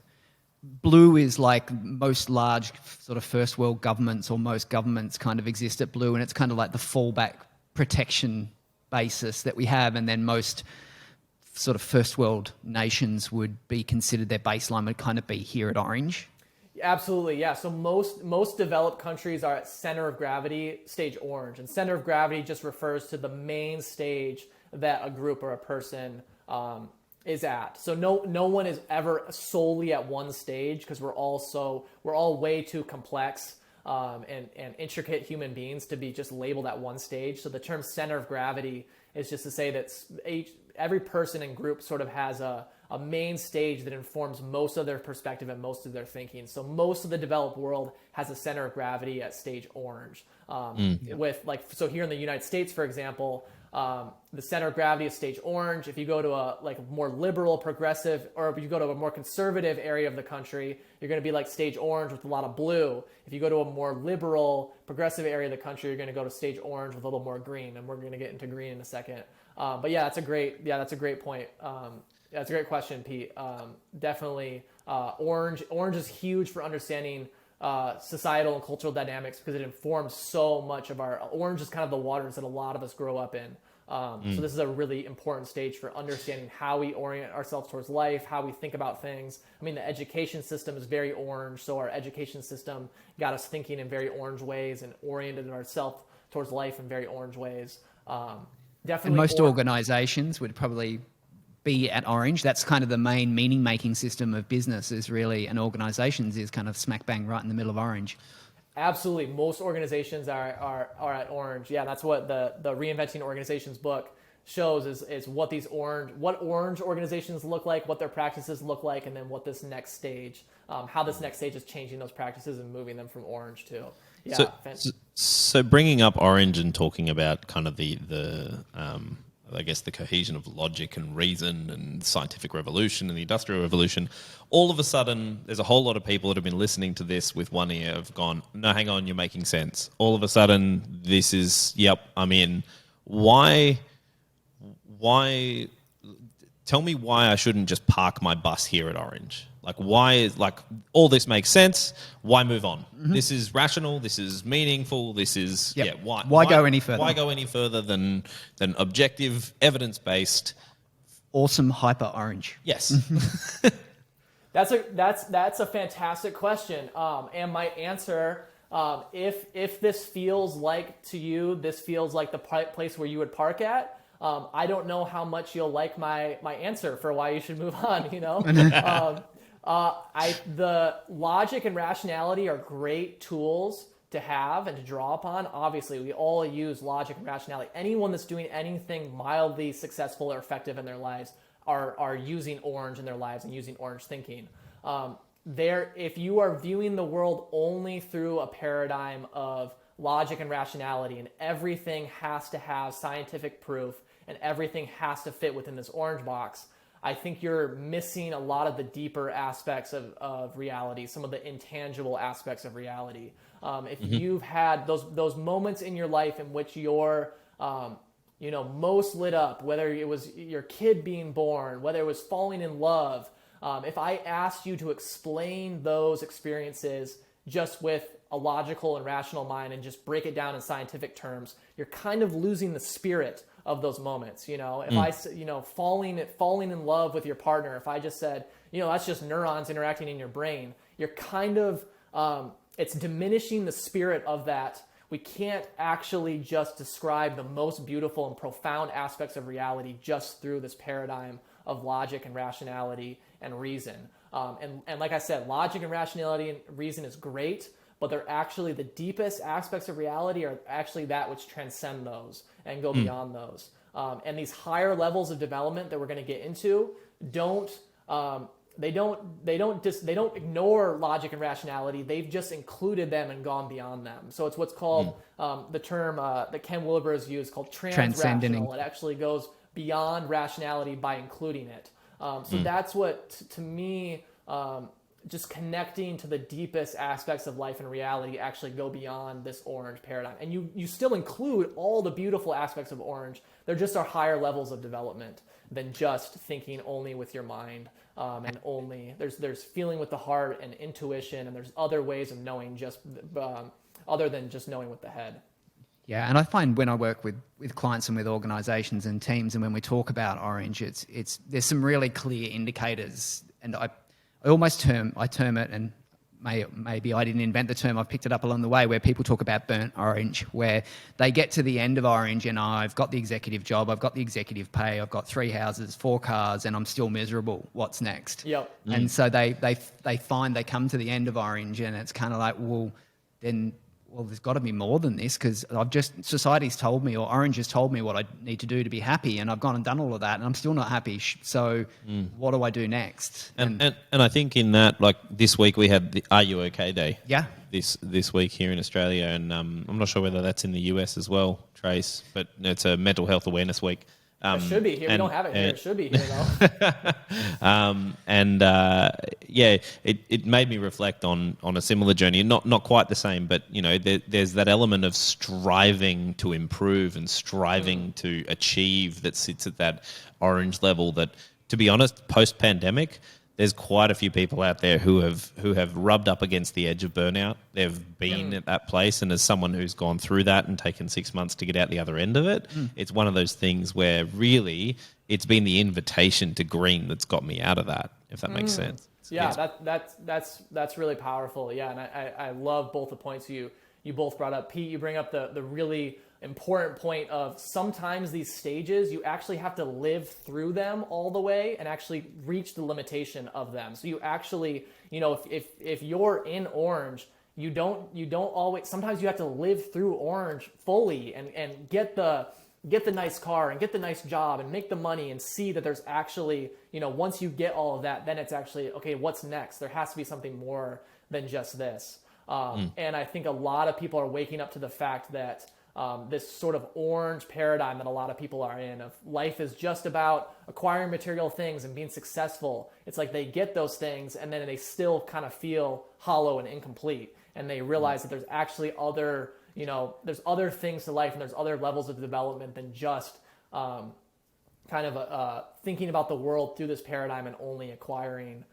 blue is like most large sort of first world governments, or most governments kind of exist at blue, and it's kind of like the fallback protection basis that we have, and then most sort of first world nations would be considered, their baseline would kind of be here at orange? Absolutely, yeah. So most developed countries are at center of gravity, stage orange. And center of gravity just refers to the main stage that a group or a person is at. So no one is ever solely at one stage, because we're all way too complex and intricate human beings to be just labeled at one stage. So the term center of gravity is just to say that every person and group sort of has a main stage that informs most of their perspective and most of their thinking. So most of the developed world has a center of gravity at stage orange. With so here in the United States, for example, the center of gravity is stage orange. If you go to a more liberal, progressive, or if you go to a more conservative area of the country, you're going to be like stage orange with a lot of blue. If you go to a more liberal, progressive area of the country, you're going to go to stage orange with a little more green, and we're going to get into green in a second. But yeah, that's a great point. That's a great question, Pete. Definitely, orange is huge for understanding societal and cultural dynamics, because it informs so much of orange is kind of the waters that a lot of us grow up in. So this is a really important stage for understanding how we orient ourselves towards life, how we think about things. I mean, the education system is very orange, so our education system got us thinking in very orange ways and oriented ourselves towards life in very orange ways. Definitely. And most organizations would probably be at orange. That's kind of the main meaning-making system of business, is really, and organizations is kind of smack bang right in the middle of orange. Absolutely. Most organizations are at orange. Yeah, that's what the Reinventing Organizations book shows, is what orange organizations look like, what their practices look like, and then what this next stage, how this next stage is changing those practices and moving them from orange to. Yeah. So bringing up orange and talking about kind of the I guess the cohesion of logic and reason and scientific revolution and the industrial revolution, all of a sudden there's a whole lot of people that have been listening to this with one ear have gone, no, hang on, you're making sense. All of a sudden this is, yep, I'm in. Why, tell me why I shouldn't just park my bus here at Orange. Like, why, all this makes sense. Why move on? Mm-hmm. This is rational. This is meaningful. This is, why go any further? Why go any further than objective, evidence-based? Awesome hyper orange. Yes. That's a fantastic question. And my answer, if this feels like to you, this feels like the place where you would park at, I don't know how much you'll like my answer for why you should move on, The logic and rationality are great tools to have and to draw upon. Obviously, we all use logic and rationality. Anyone that's doing anything mildly successful or effective in their lives are using orange in their lives and using orange thinking. If you are viewing the world only through a paradigm of logic and rationality, and everything has to have scientific proof and everything has to fit within this orange box, I think you're missing a lot of the deeper aspects of reality, some of the intangible aspects of reality. If you've had those moments in your life in which you're most lit up, whether it was your kid being born, whether it was falling in love, if I asked you to explain those experiences just with a logical and rational mind and just break it down in scientific terms, you're kind of losing the spirit of those moments. If I falling in love with your partner, if I just said, that's just neurons interacting in your brain, you're kind of, it's diminishing the spirit of that. We can't actually just describe the most beautiful and profound aspects of reality just through this paradigm of logic and rationality and reason. And like I said, logic and rationality and reason is great, but they're actually the deepest aspects of reality are actually that which transcend those and go beyond those. And these higher levels of development that we're going to get into they don't ignore logic and rationality. They've just included them and gone beyond them. So it's what's called the term that Ken Wilber has used called transrational. It actually goes beyond rationality by including it. So that's what, to me, just connecting to the deepest aspects of life and reality actually go beyond this orange paradigm. And you still include all the beautiful aspects of orange. They're just our higher levels of development than just thinking only with your mind. And only there's feeling with the heart and intuition, and there's other ways of knowing just other than just knowing with the head. Yeah, and I find when I work with clients and with organizations and teams, and when we talk about orange, it's there's some really clear indicators, and I almost term it, and maybe I didn't invent the term, I've picked it up along the way, where people talk about burnt orange, where they get to the end of orange and I've got the executive job, I've got the executive pay, I've got 3 houses, 4 cars, and I'm still miserable. What's next? Yep. And so they find they come to the end of orange, and it's kind of like, well, there's got to be more than this, because society's told me, or orange has told me what I need to do to be happy, and I've gone and done all of that, and I'm still not happy. So what do I do next? And I think in that, like this week we had the Are You OK Day. Yeah. This week here in Australia, and I'm not sure whether that's in the US as well, Trace, but it's a mental health awareness week. It should be here. We don't have it here. It should be here, though. It made me reflect on a similar journey. Not quite the same, but there's that element of striving to improve and striving to achieve that sits at that orange level. That, to be honest, post-pandemic, there's quite a few people out there who have rubbed up against the edge of burnout. They've been at that place, and as someone who's gone through that and taken 6 months to get out the other end of it, it's one of those things where really it's been the invitation to green that's got me out of that, if that makes sense. Yeah, that's really powerful. Yeah, and I love both the points you both brought up. Pete, you bring up the really important point of sometimes these stages, you actually have to live through them all the way and actually reach the limitation of them. So you actually, if you're in orange, you don't always, sometimes you have to live through orange fully and get the nice car and get the nice job and make the money and see that there's actually, once you get all of that, then it's actually, okay, what's next? There has to be something more than just this. And I think a lot of people are waking up to the fact that this sort of orange paradigm that a lot of people are in, of life is just about acquiring material things and being successful. It's like they get those things and then they still kind of feel hollow and incomplete. And they realize that there's actually other, there's other things to life, and there's other levels of development than just thinking about the world through this paradigm and only acquiring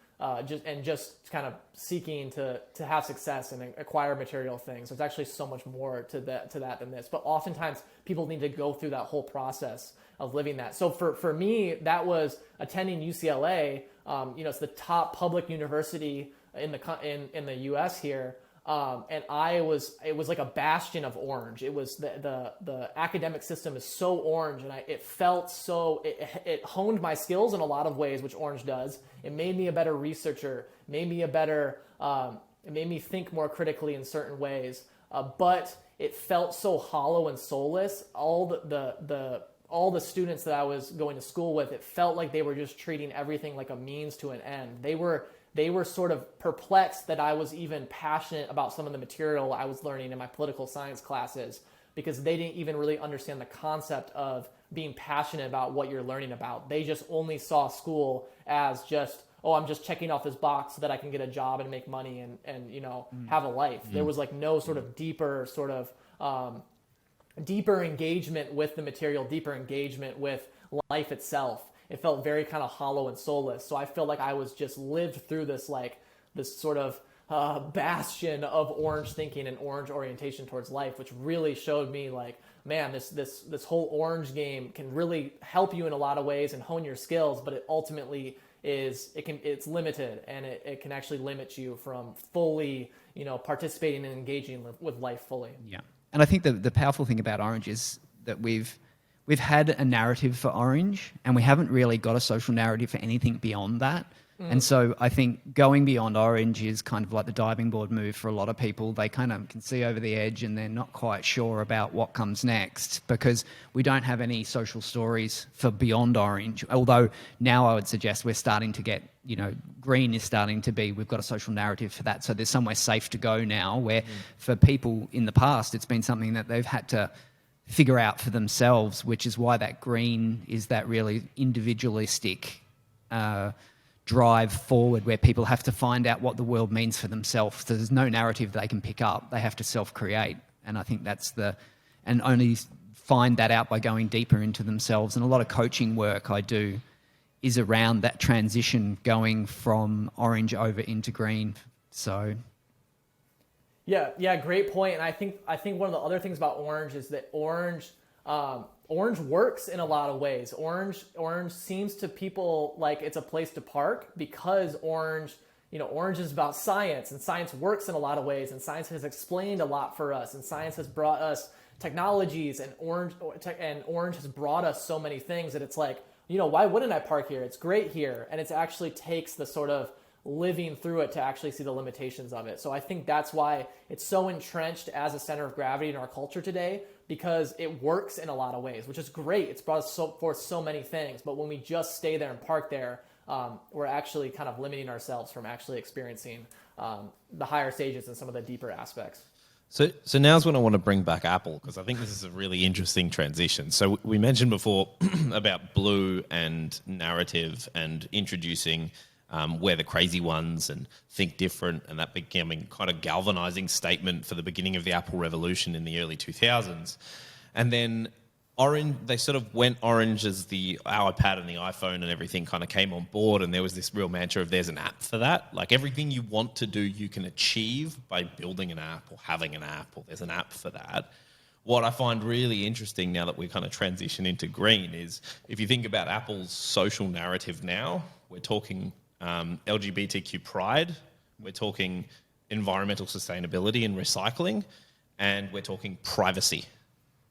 just kind of seeking to have success and acquire material things. There's actually so much more to that than this. But oftentimes people need to go through that whole process of living that. So for me, that was attending UCLA. It's the top public university in the U.S. here. And it was like a bastion of orange. It was the academic system is so orange, and it felt so, it honed my skills in a lot of ways, which orange does. It made me a better researcher, it made me think more critically in certain ways. But it felt so hollow and soulless. All the students that I was going to school with, it felt like they were just treating everything like a means to an end. They were sort of perplexed that I was even passionate about some of the material I was learning in my political science classes, because they didn't even really understand the concept of being passionate about what you're learning about. They just only saw school as just, I'm just checking off this box so that I can get a job and make money and have a life. There was like no sort of deeper engagement with the material, deeper engagement with life itself. It felt very kind of hollow and soulless. So I felt like I was just lived through this sort of bastion of orange thinking and orange orientation towards life, which really showed me like, man, this whole orange game can really help you in a lot of ways and hone your skills, but it ultimately it's limited, and it can actually limit you from fully, participating and engaging with life fully. Yeah. And I think the powerful thing about orange is that we've had a narrative for orange, and we haven't really got a social narrative for anything beyond that. And so I think going beyond orange is kind of like the diving board move for a lot of people. They kind of can see over the edge and they're not quite sure about what comes next because we don't have any social stories for beyond orange. Although now I would suggest we're starting to get, green is starting to be, we've got a social narrative for that. So there's somewhere safe to go now where for people in the past, it's been something that they've had to figure out for themselves, which is why that green is that really individualistic drive forward where people have to find out what the world means for themselves. So there's no narrative they can pick up. They have to self-create. And I think and only find that out by going deeper into themselves. And a lot of coaching work I do is around that transition going from orange over into green. So Yeah, great point. And I think one of the other things about orange is that orange works in a lot of ways. Orange seems to people like it's a place to park because orange is about science, and science works in a lot of ways, and science has explained a lot for us, and science has brought us technologies, and orange has brought us so many things that it's like, why wouldn't I park here? It's great here. And it actually takes the sort of living through it to actually see the limitations of it. So I think that's why it's so entrenched as a center of gravity in our culture today, because it works in a lot of ways, which is great. It's brought us forth so many things. But when we just stay there and park there, we're actually kind of limiting ourselves from actually experiencing the higher stages and some of the deeper aspects. So now's when I want to bring back Apple, because I think this is a really interesting transition. So we mentioned before about blue and narrative and introducing we're the crazy ones and think different, and that becoming kind of galvanizing statement for the beginning of the Apple revolution in the early 2000s. And then they sort of went orange as the iPad and the iPhone and everything kind of came on board, and there was this real mantra of there's an app for that. Like everything you want to do, you can achieve by building an app or having an app, or there's an app for that. What I find really interesting now that we kind of transition into green is if you think about Apple's social narrative now, we're talking LGBTQ pride, we're talking environmental sustainability and recycling, and we're talking privacy.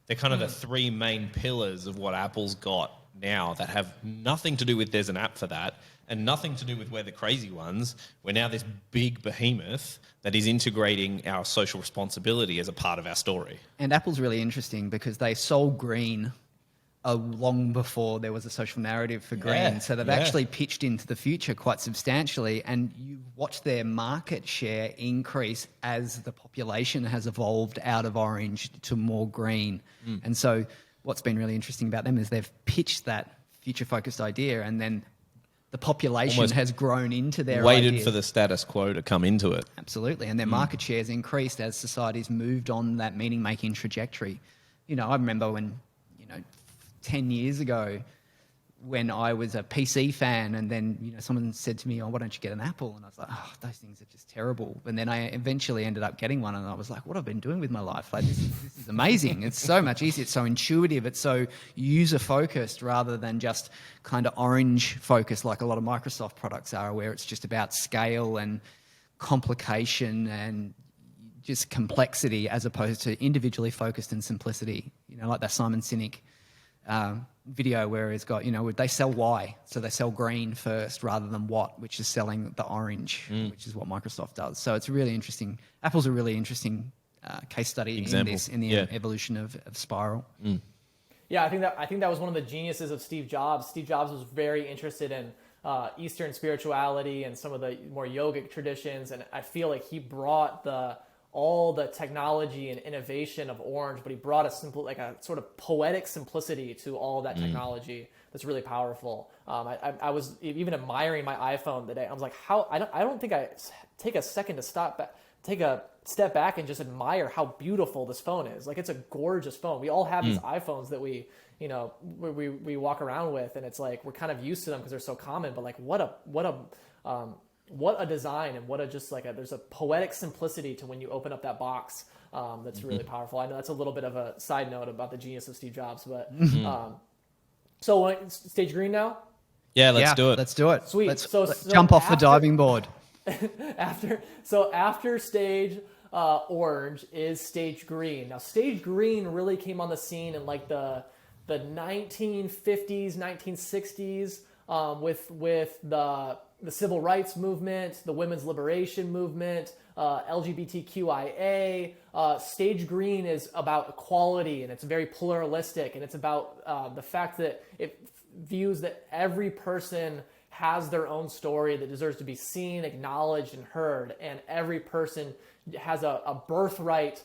They're kind of the three main pillars of what Apple's got now that have nothing to do with there's an app for that and nothing to do with we're the crazy ones. We're now this big behemoth that is integrating our social responsibility as a part of our story. And Apple's really interesting because they sold green long before there was a social narrative for green. So they've actually pitched into the future quite substantially, and you watch their market share increase as the population has evolved out of orange to more green. And so what's been really interesting about them is they've pitched that future-focused idea, and then the population Almost has grown into their waited ideas. for the status quo to come into it. Absolutely. And their market shares increased as society's moved on that meaning-making trajectory. I remember when, 10 years ago when I was a PC fan, and then, someone said to me, why don't you get an Apple? And I was like, those things are just terrible. And then I eventually ended up getting one, and I was like, what have I been doing with my life? Like, this is amazing. It's so much easier. It's so intuitive. It's so user-focused rather than just kind of orange-focused like a lot of Microsoft products are, where it's just about scale and complication and just complexity as opposed to individually focused and simplicity. Like that Simon Sinek video where it's got, they sell Y, so they sell green first rather than what, which is selling the orange, which is what Microsoft does. So it's really interesting. Apple's a really interesting case study in the evolution of Spiral. Yeah, I think that was one of the geniuses of Steve Jobs. Steve Jobs was very interested in Eastern spirituality and some of the more yogic traditions, and I feel like he brought all the technology and innovation of orange, but he brought a sort of poetic simplicity to all that technology that's really powerful. I was even admiring my iPhone today. I was like, I don't think I take a second to take a step back and just admire how beautiful this phone is. Like, it's a gorgeous phone. We all have these iPhones that we walk around with, and it's like we're kind of used to them because they're so common. But like, what a design, and there's a poetic simplicity to when you open up that box that's really powerful. I know that's a little bit of a side note about the genius of Steve Jobs, but so stage green now? Yeah, let's do it. Let's do it. Sweet. Let's So jump off the diving board. After stage orange is stage green. Now, stage green really came on the scene in like the 1950s, 1960s with the the civil rights movement, the women's liberation movement, LGBTQIA. Stage green is about equality, and it's very pluralistic, and it's about the fact that it views that every person has their own story that deserves to be seen, acknowledged, and heard, and every person has a birthright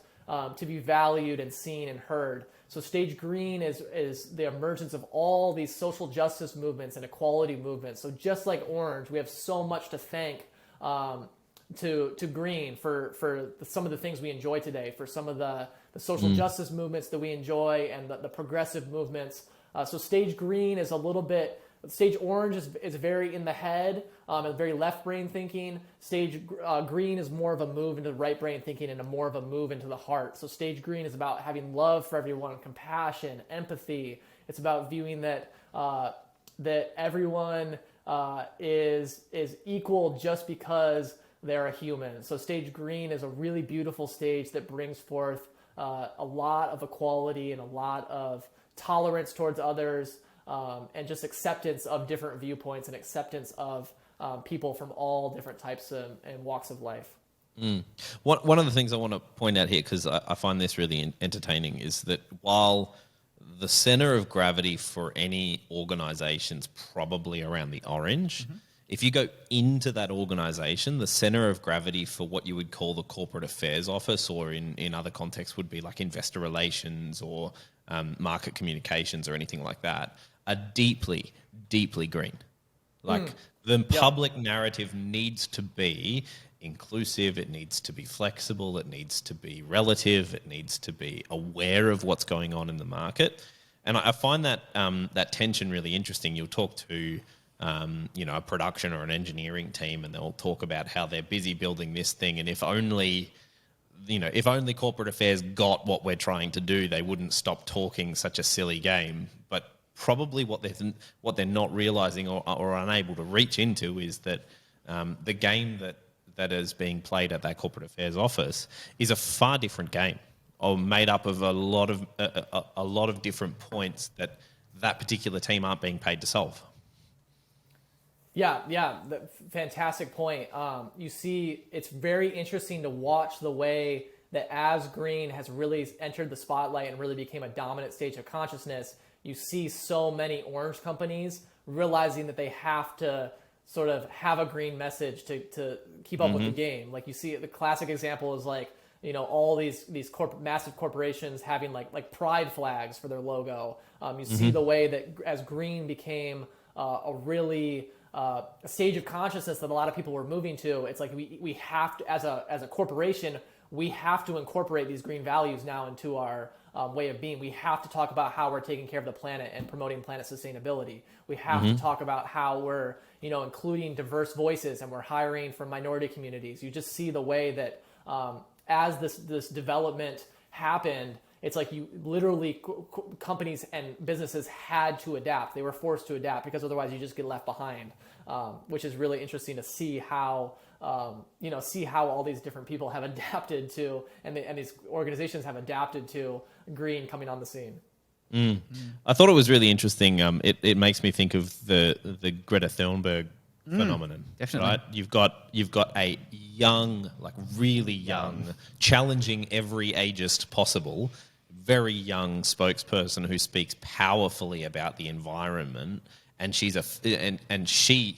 to be valued and seen and heard. So stage green is the emergence of all these social justice movements and equality movements. So just like orange, we have so much to thank to green for some of the things we enjoy today, for some of the social justice movements that we enjoy, and the progressive movements. So stage green is a little bit, stage orange is very in the head, and very left brain thinking. Stage green is more of a move into the right brain thinking and more of a move into the heart. So stage green is about having love for everyone, compassion, empathy. It's about viewing that that everyone is equal just because they're a human. So stage green is a really beautiful stage that brings forth a lot of equality and a lot of tolerance towards others, and just acceptance of different viewpoints and acceptance of people from all different types and walks of life. One of the things I want to point out here, because I find this really entertaining, is that while the center of gravity for any organization's probably around the orange, if you go into that organization, the center of gravity for what you would call the corporate affairs office, or in other contexts would be like investor relations or market communications or anything like that, are deeply, deeply green. Like the public narrative needs to be inclusive, it needs to be flexible, it needs to be relative, it needs to be aware of what's going on in the market. And I find that that tension really interesting. You'll talk to a production or an engineering team, and they'll talk about how they're busy building this thing, and if only corporate affairs got what we're trying to do, they wouldn't stop talking such a silly game. But probably what they're not realizing or unable to reach into is that the game that is being played at that corporate affairs office is a far different game, or made up of a lot of different points that particular team aren't being paid to solve. Yeah, fantastic point. You see, it's very interesting to watch the way that as green has really entered the spotlight and really became a dominant stage of consciousness, you see so many orange companies realizing that they have to sort of have a green message to keep up with the game. Like you see, the classic example is like, all these massive corporations having like pride flags for their logo. You see the way that as green became a really a stage of consciousness that a lot of people were moving to. It's like we have to, as a corporation, we have to incorporate these green values now into our way of being. We have to talk about how we're taking care of the planet and promoting planet sustainability. We have to talk about how we're including diverse voices and we're hiring from minority communities. You just see the way that as this development happened, it's like you literally companies and businesses had to adapt. They were forced to adapt because otherwise you just get left behind, which is really interesting to see how all these different people have adapted to, and these organizations have adapted to green coming on the scene. I thought it was really interesting. It makes me think of the Greta Thunderberg phenomenon. Definitely. Right? You've got a young, like really young, challenging every ageist possible, very young spokesperson who speaks powerfully about the environment, and she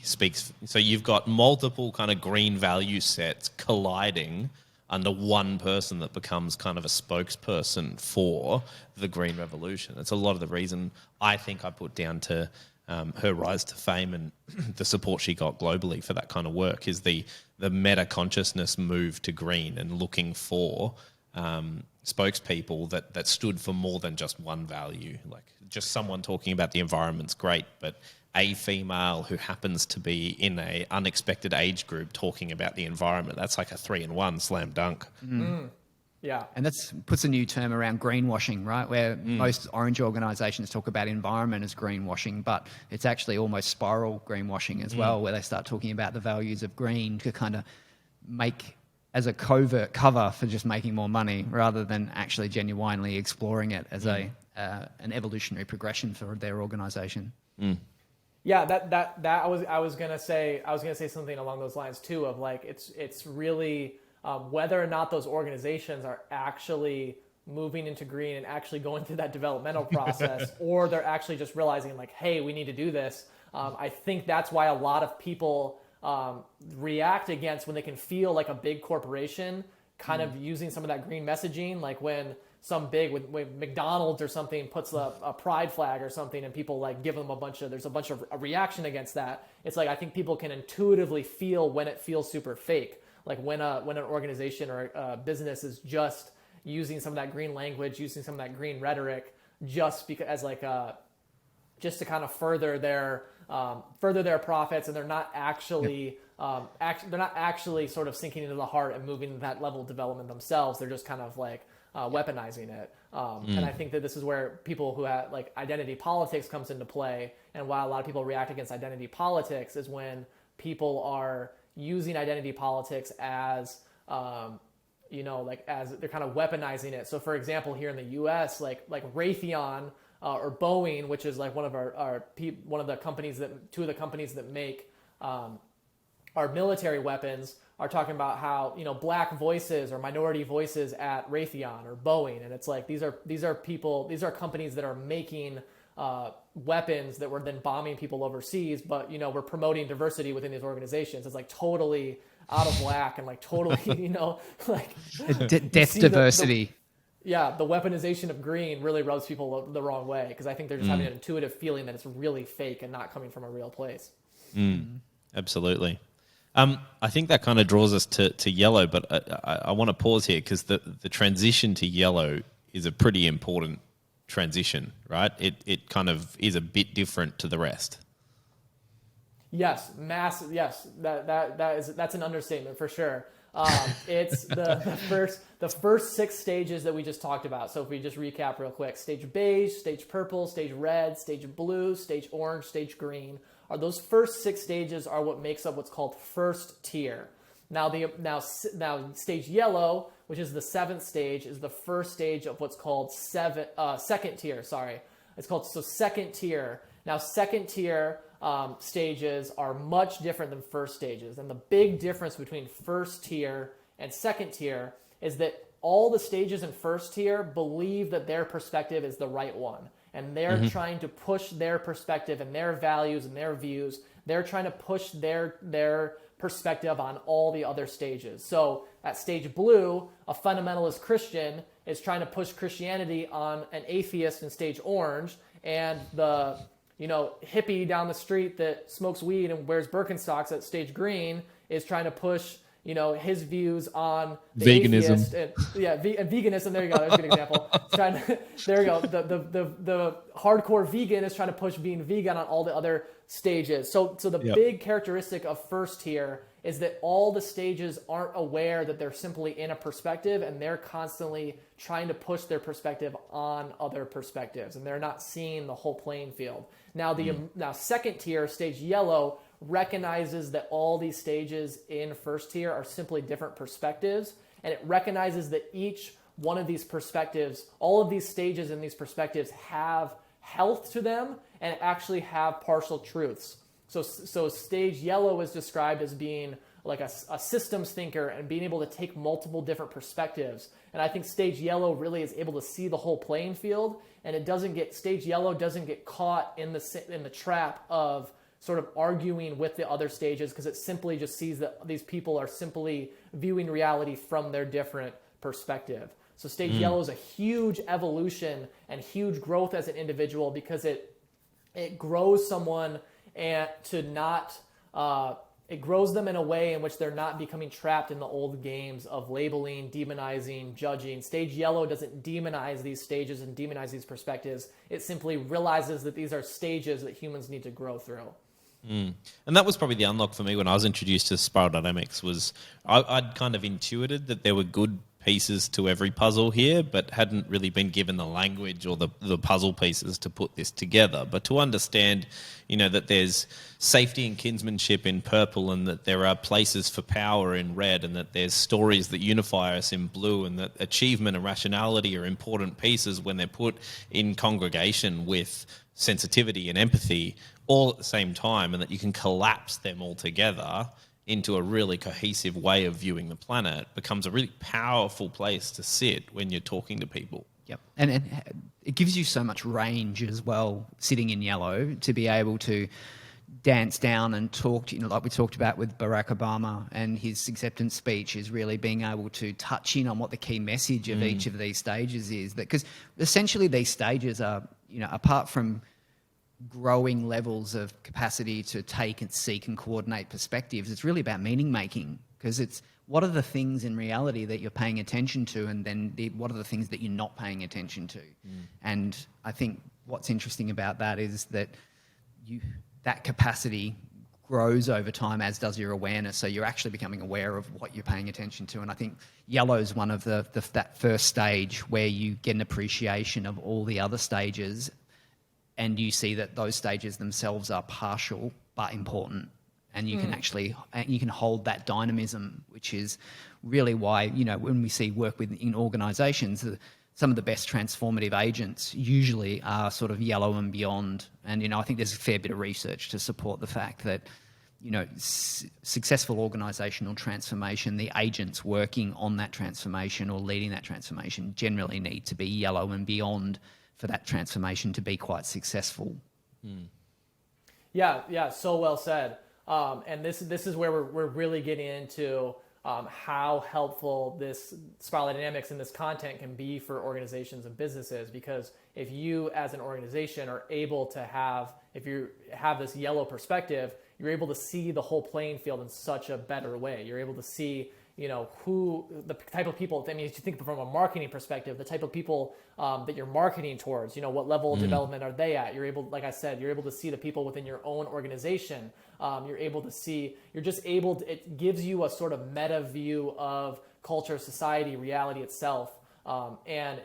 speaks. So you've got multiple kind of green value sets colliding under one person that becomes kind of a spokesperson for the green revolution. It's a lot of the reason I think I put down to her rise to fame and the support she got globally for that kind of work is the meta consciousness move to green and looking for spokespeople that stood for more than just one value. Like just someone talking about the environment's great, but a female who happens to be in a unexpected age group talking about the environment, that's like a 3-in-1 slam dunk. Yeah. And that puts a new term around greenwashing, right? Where most orange organizations talk about environment as greenwashing, but it's actually almost spiral greenwashing as well, where they start talking about the values of green to kind of make as a covert cover for just making more money rather than actually genuinely exploring it as an evolutionary progression for their organization. Yeah, that I was gonna say something along those lines too. Of like it's really whether or not those organizations are actually moving into green and actually going through that developmental process, or they're actually just realizing like, hey, we need to do this. I think that's why a lot of people react against when they can feel like a big corporation kind of using some of that green messaging, like when some big when McDonald's or something puts a pride flag or something, and people like give them there's a bunch of a reaction against that. It's like I think people can intuitively feel when it feels super fake, like when an organization or a business is just using some of that green language, using some of that green rhetoric, just because as like just to kind of further their profits, and they're not actually they're not actually sort of sinking into the heart and moving to that level of development themselves. They're just kind of like weaponizing it. And I think that this is where people who have like identity politics comes into play. And why a lot of people react against identity politics is when people are using identity politics as as they're kind of weaponizing it. So for example, here in the US, like Raytheon or Boeing, which is like one of the companies two of the companies that make our military weapons, are talking about how black voices or minority voices at Raytheon or Boeing, and it's like these are companies that are making weapons that were then bombing people overseas, but we're promoting diversity within these organizations. It's like totally out of whack and like totally like death diversity. The weaponization of green really rubs people the wrong way, because I think they're just having an intuitive feeling that it's really fake and not coming from a real place. Absolutely. I think that kind of draws us to yellow, but I want to pause here because the transition to yellow is a pretty important transition, right? It kind of is a bit different to the rest. Yes, massive. Yes, that's an understatement for sure. It's the first 6 stages that we just talked about. So if we just recap real quick: stage beige, stage purple, stage red, stage blue, stage orange, stage green. Those first 6 stages are what makes up what's called first tier. Now stage yellow, which is the 7th stage, is the first stage of what's called second tier. Sorry, it's called second tier. Now second tier stages are much different than first stages, and the big difference between first tier and second tier is that all the stages in first tier believe that their perspective is the right one. And they're trying to push their perspective and their values and their views. They're trying to push their perspective on all the other stages. So at stage blue, a fundamentalist Christian is trying to push Christianity on an atheist in stage orange, and the hippie down the street that smokes weed and wears Birkenstocks at stage green is trying to push his views on the veganism. And veganism. There you go. There's a good example. There you go. The hardcore vegan is trying to push being vegan on all the other stages. So the big characteristic of first tier is that all the stages aren't aware that they're simply in a perspective, and they're constantly trying to push their perspective on other perspectives, and they're not seeing the whole playing field. Now now second tier, stage yellow, recognizes that all these stages in first tier are simply different perspectives, and it recognizes that each one of these perspectives, all of these stages in these perspectives have health to them and actually have partial truths. So stage yellow is described as being like a systems thinker and being able to take multiple different perspectives. And I think stage yellow really is able to see the whole playing field, and stage yellow doesn't get caught in the trap of sort of arguing with the other stages, because it simply just sees that these people are simply viewing reality from their different perspective. So stage yellow is a huge evolution and huge growth as an individual, because it grows someone and it grows them in a way in which they're not becoming trapped in the old games of labeling, demonizing, judging. Stage yellow doesn't demonize these stages and demonize these perspectives. It simply realizes that these are stages that humans need to grow through. And that was probably the unlock for me when I was introduced to spiral dynamics. Was I'd kind of intuited that there were good pieces to every puzzle here, but hadn't really been given the language or the puzzle pieces to put this together. But to understand, that there's safety and kinsmanship in purple, and that there are places for power in red, and that there's stories that unify us in blue, and that achievement and rationality are important pieces when they're put in congregation with sensitivity and empathy all at the same time, and that you can collapse them all together into a really cohesive way of viewing the planet, becomes a really powerful place to sit when you're talking to people. Yep. And it gives you so much range as well, sitting in yellow, to be able to dance down and talk to, like we talked about with Barack Obama and his acceptance speech, is really being able to touch in on what the key message of each of these stages is. That, because essentially these stages are, apart from growing levels of capacity to take and seek and coordinate perspectives, it's really about meaning making, because it's what are the things in reality that you're paying attention to, and then what are the things that you're not paying attention to. And I think what's interesting about that is that that capacity grows over time, as does your awareness. So you're actually becoming aware of what you're paying attention to. And I think yellow is one of that first stage where you get an appreciation of all the other stages, and you see that those stages themselves are partial but important, and you can hold that dynamism, which is really why, when we see work in organizations, some of the best transformative agents usually are sort of yellow and beyond. And I think there's a fair bit of research to support the fact that successful organizational transformation, the agents working on that transformation or leading that transformation generally need to be yellow and beyond for that transformation to be quite successful. Yeah, so well said. And this is where we're really getting into how helpful this spiral dynamics and this content can be for organizations and businesses. Because if you as an organization are able to if you have this yellow perspective, you're able to see the whole playing field in such a better way. You're able to see who the type of people, if you think from a marketing perspective, the type of people that you're marketing towards, what level of development are they at? You're able, like I said, you're able to see the people within your own organization. You're able to see, it gives you a sort of meta view of culture, society, reality itself. And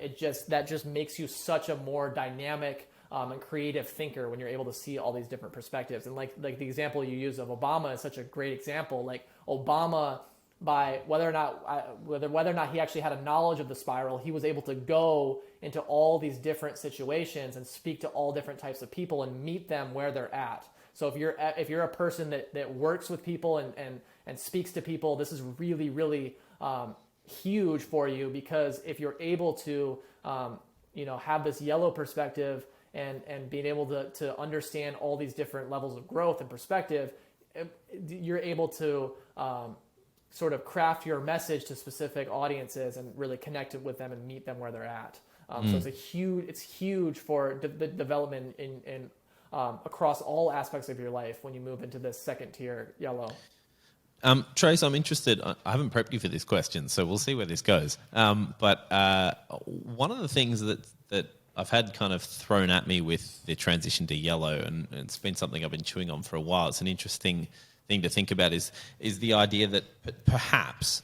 that just makes you such a more dynamic and creative thinker when you're able to see all these different perspectives. And like the example you use of Obama is such a great example. Like Obama, by whether or not he actually had a knowledge of the spiral, he was able to go into all these different situations and speak to all different types of people and meet them where they're at. So if you're a person that works with people and speaks to people, this is really, really huge for you, because if you're able to have this yellow perspective and being able to understand all these different levels of growth and perspective, you're able to sort of craft your message to specific audiences and really connect with them and meet them where they're at. So it's huge for the development in across all aspects of your life when you move into this second tier yellow. Trace, I'm interested. I haven't prepped you for this question, so we'll see where this goes. But one of the things that I've had kind of thrown at me with the transition to yellow, and it's been something I've been chewing on for a while. It's an interesting thing to think about is the idea that perhaps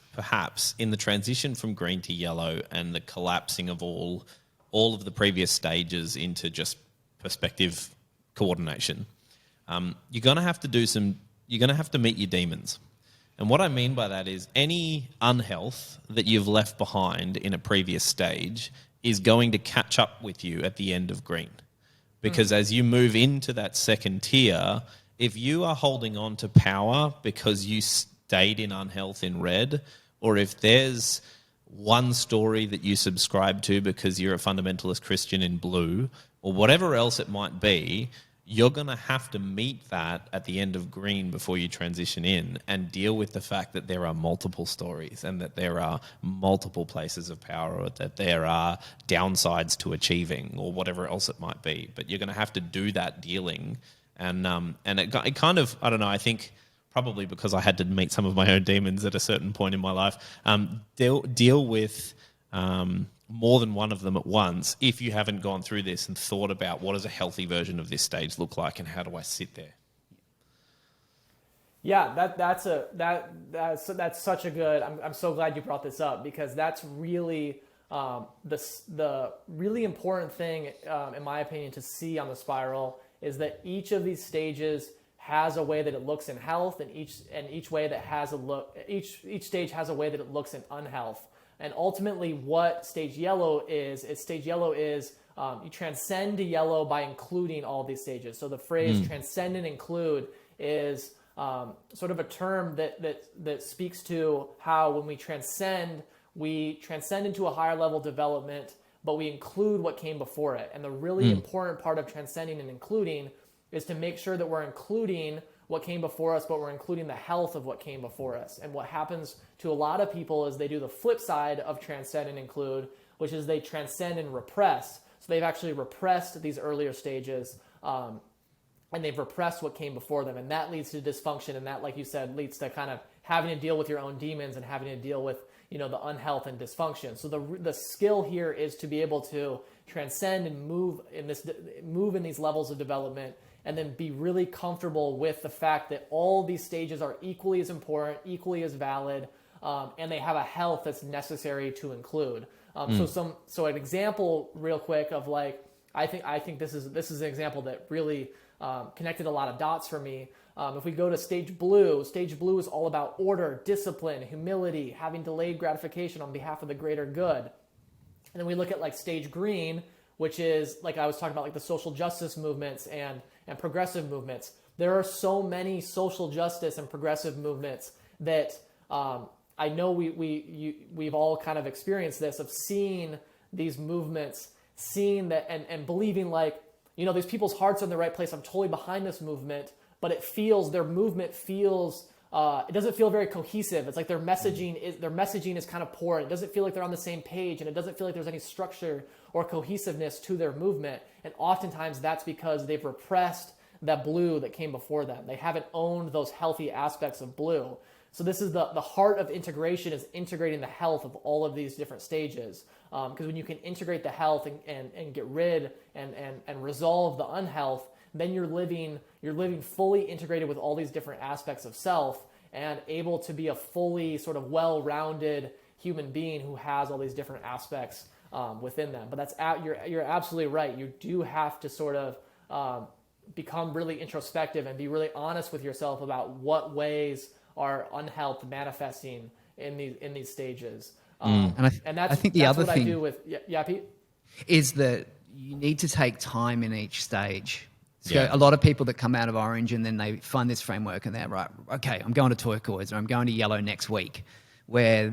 in the transition from green to yellow and the collapsing of all of the previous stages into just perspective coordination, you're going to have to meet your demons. And what I mean by that is any unhealth that you've left behind in a previous stage is going to catch up with you at the end of green. Because as you move into that second tier, if you are holding on to power because you stayed in unhealth in red, or if there's one story that you subscribe to because you're a fundamentalist Christian in blue, or whatever else it might be, you're going to have to meet that at the end of green before you transition in and deal with the fact that there are multiple stories and that there are multiple places of power, or that there are downsides to achieving, or whatever else it might be. But you're going to have to do that dealing. And it kind of, I don't know, I think probably because I had to meet some of my own demons at a certain point in my life, deal with more than one of them at once if you haven't gone through this and thought about what does a healthy version of this stage look like and how do I sit there. Yeah, that's such a good. I'm so glad you brought this up, because that's really the really important thing, in my opinion, to see on the spiral is that each of these stages has a way that it looks in health, and each way that has a look. Each stage has a way that it looks in unhealth. And ultimately, what stage yellow is you transcend to yellow by including all these stages. So the phrase transcend and include is sort of a term that speaks to how when we transcend into a higher level development, but we include what came before it. And the really important part of transcending and including is to make sure that we're including what came before us, but we're including the health of what came before us. And what happens to a lot of people is they do the flip side of transcend and include, which is they transcend and repress. So they've actually repressed these earlier stages, and they've repressed what came before them. And that leads to dysfunction. And that, like you said, leads to kind of having to deal with your own demons and having to deal with, the unhealth and dysfunction. So the skill here is to be able to transcend and move in these levels of development, and then be really comfortable with the fact that all these stages are equally as important, equally as valid, and they have a health that's necessary to include. So an example real quick of I think this is an example that really connected a lot of dots for me. If we go to stage blue is all about order, discipline, humility, having delayed gratification on behalf of the greater good. And then we look at stage green, which is like I was talking about, the social justice movements and progressive movements. There are so many social justice and progressive movements that I know we've all kind of experienced this, of seeing these movements, seeing that and believing these people's hearts are in the right place. I'm totally behind this movement, but their movement feels, it doesn't feel very cohesive. It's like their messaging is kind of poor. It doesn't feel like they're on the same page, and it doesn't feel like there's any structure or cohesiveness to their movement. And oftentimes that's because they've repressed that blue that came before them. They haven't owned those healthy aspects of blue. So this is the heart of integration, is integrating the health of all of these different stages. Because when you can integrate the health and get rid and resolve the unhealth, then you're living fully integrated with all these different aspects of self, and able to be a fully sort of well-rounded human being who has all these different aspects within them. But you're absolutely right. You do have to sort of become really introspective and be really honest with yourself about what ways are unhealth manifesting in these stages. And I think the other thing I do with Pete, is that you need to take time in each stage. So Yeah. a lot of people that come out of orange and then they find this framework and they're right, okay, I'm going to turquoise or I'm going to yellow next week, where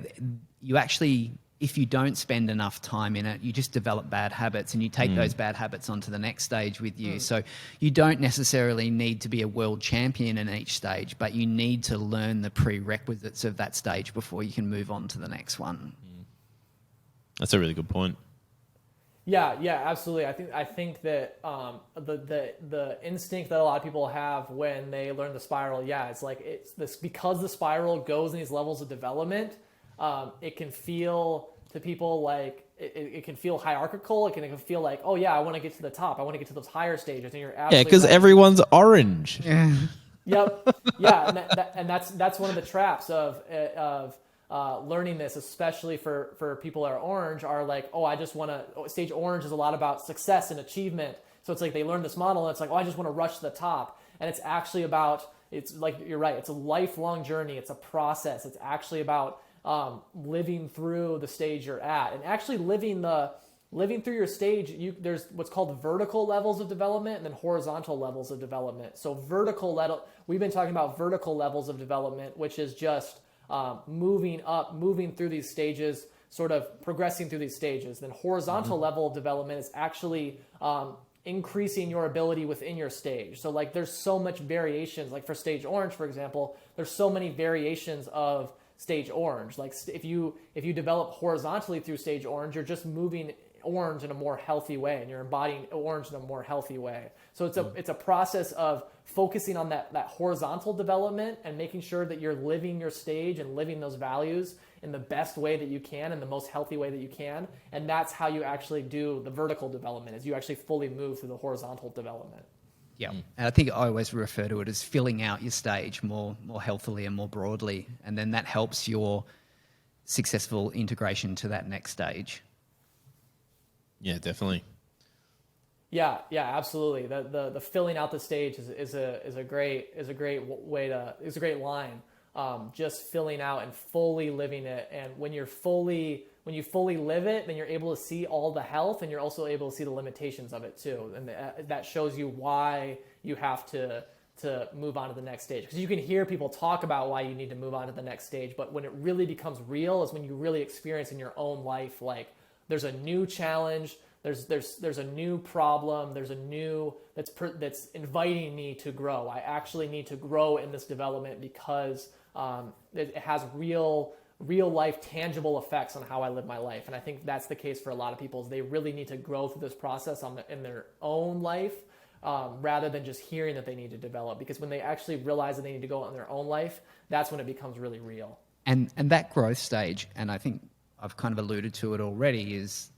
you actually, if you don't spend enough time in it, you just develop bad habits, and you take those bad habits onto the next stage with you. So you don't necessarily need to be a world champion in each stage, but you need to learn the prerequisites of that stage before you can move on to the next one. That's a really good point. Yeah, absolutely. I think that the instinct that a lot of people have when they learn the spiral, it's this, because the spiral goes in these levels of development. It can feel to people like it can feel hierarchical. It can feel like, oh yeah, I want to get to the top. I want to get to those higher stages. And you're absolutely because right. everyone's orange. Yeah. Yep. Yeah, and that's one of the traps of learning this, especially for people that are orange, are like, oh, I just want to. Stage orange is a lot about success and achievement. So it's like they learn this model, and it's like, oh, I just want to rush to the top. And it's actually about, it's like, you're right, it's a lifelong journey. It's a process. It's actually about living through the stage you're at, and actually living through your stage. There's what's called vertical levels of development and then horizontal levels of development. So we've been talking about vertical levels of development, which is just moving through these stages, sort of progressing through these stages. Then horizontal level of development is actually increasing your ability within your stage. So there's so much variations. Like for stage orange, for example, there's so many variations of stage orange. Like if you develop horizontally through stage orange, you're just moving orange in a more healthy way, and you're embodying orange in a more healthy way. So it's a process of focusing on that horizontal development and making sure that you're living your stage and living those values in the best way that you can, in the most healthy way that you can. And that's how you actually do the vertical development, is you actually fully move through the horizontal development. Yeah, and I think I always refer to it as filling out your stage more healthily and more broadly, and then that helps your successful integration to that next stage. Yeah, definitely. Yeah, absolutely. The filling out the stage is a great way to is a great line. Just filling out and fully living it, and when you fully live it, then you're able to see all the health, and you're also able to see the limitations of it too, and that shows you why you have to move on to the next stage. Because you can hear people talk about why you need to move on to the next stage, but when it really becomes real is when you really experience in your own life, like there's a new challenge. There's a new problem. There's a new that's inviting me to grow. I actually need to grow in this development because it has real life tangible effects on how I live my life. And I think that's the case for a lot of people. Is they really need to grow through this process in their own life rather than just hearing that they need to develop. Because when they actually realize that they need to go in their own life, that's when it becomes really real. And that growth stage, and I think I've kind of alluded to it already, is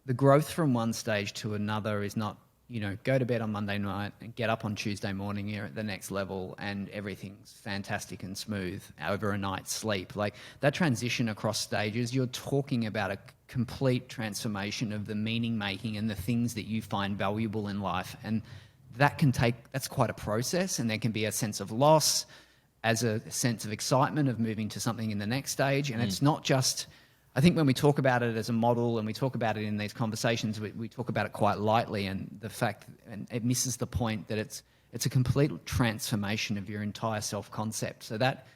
the growth from one stage to another is not, go to bed on Monday night and get up on Tuesday morning, you're at the next level and everything's fantastic and smooth over a night's sleep. Like that transition across stages, you're talking about a complete transformation of the meaning making and the things that you find valuable in life. And that's quite a process, and there can be a sense of loss as a sense of excitement of moving to something in the next stage. And it's not just, I think when we talk about it as a model and we talk about it in these conversations, we talk about it quite lightly, and and it misses the point that it's a complete transformation of your entire self-concept. So that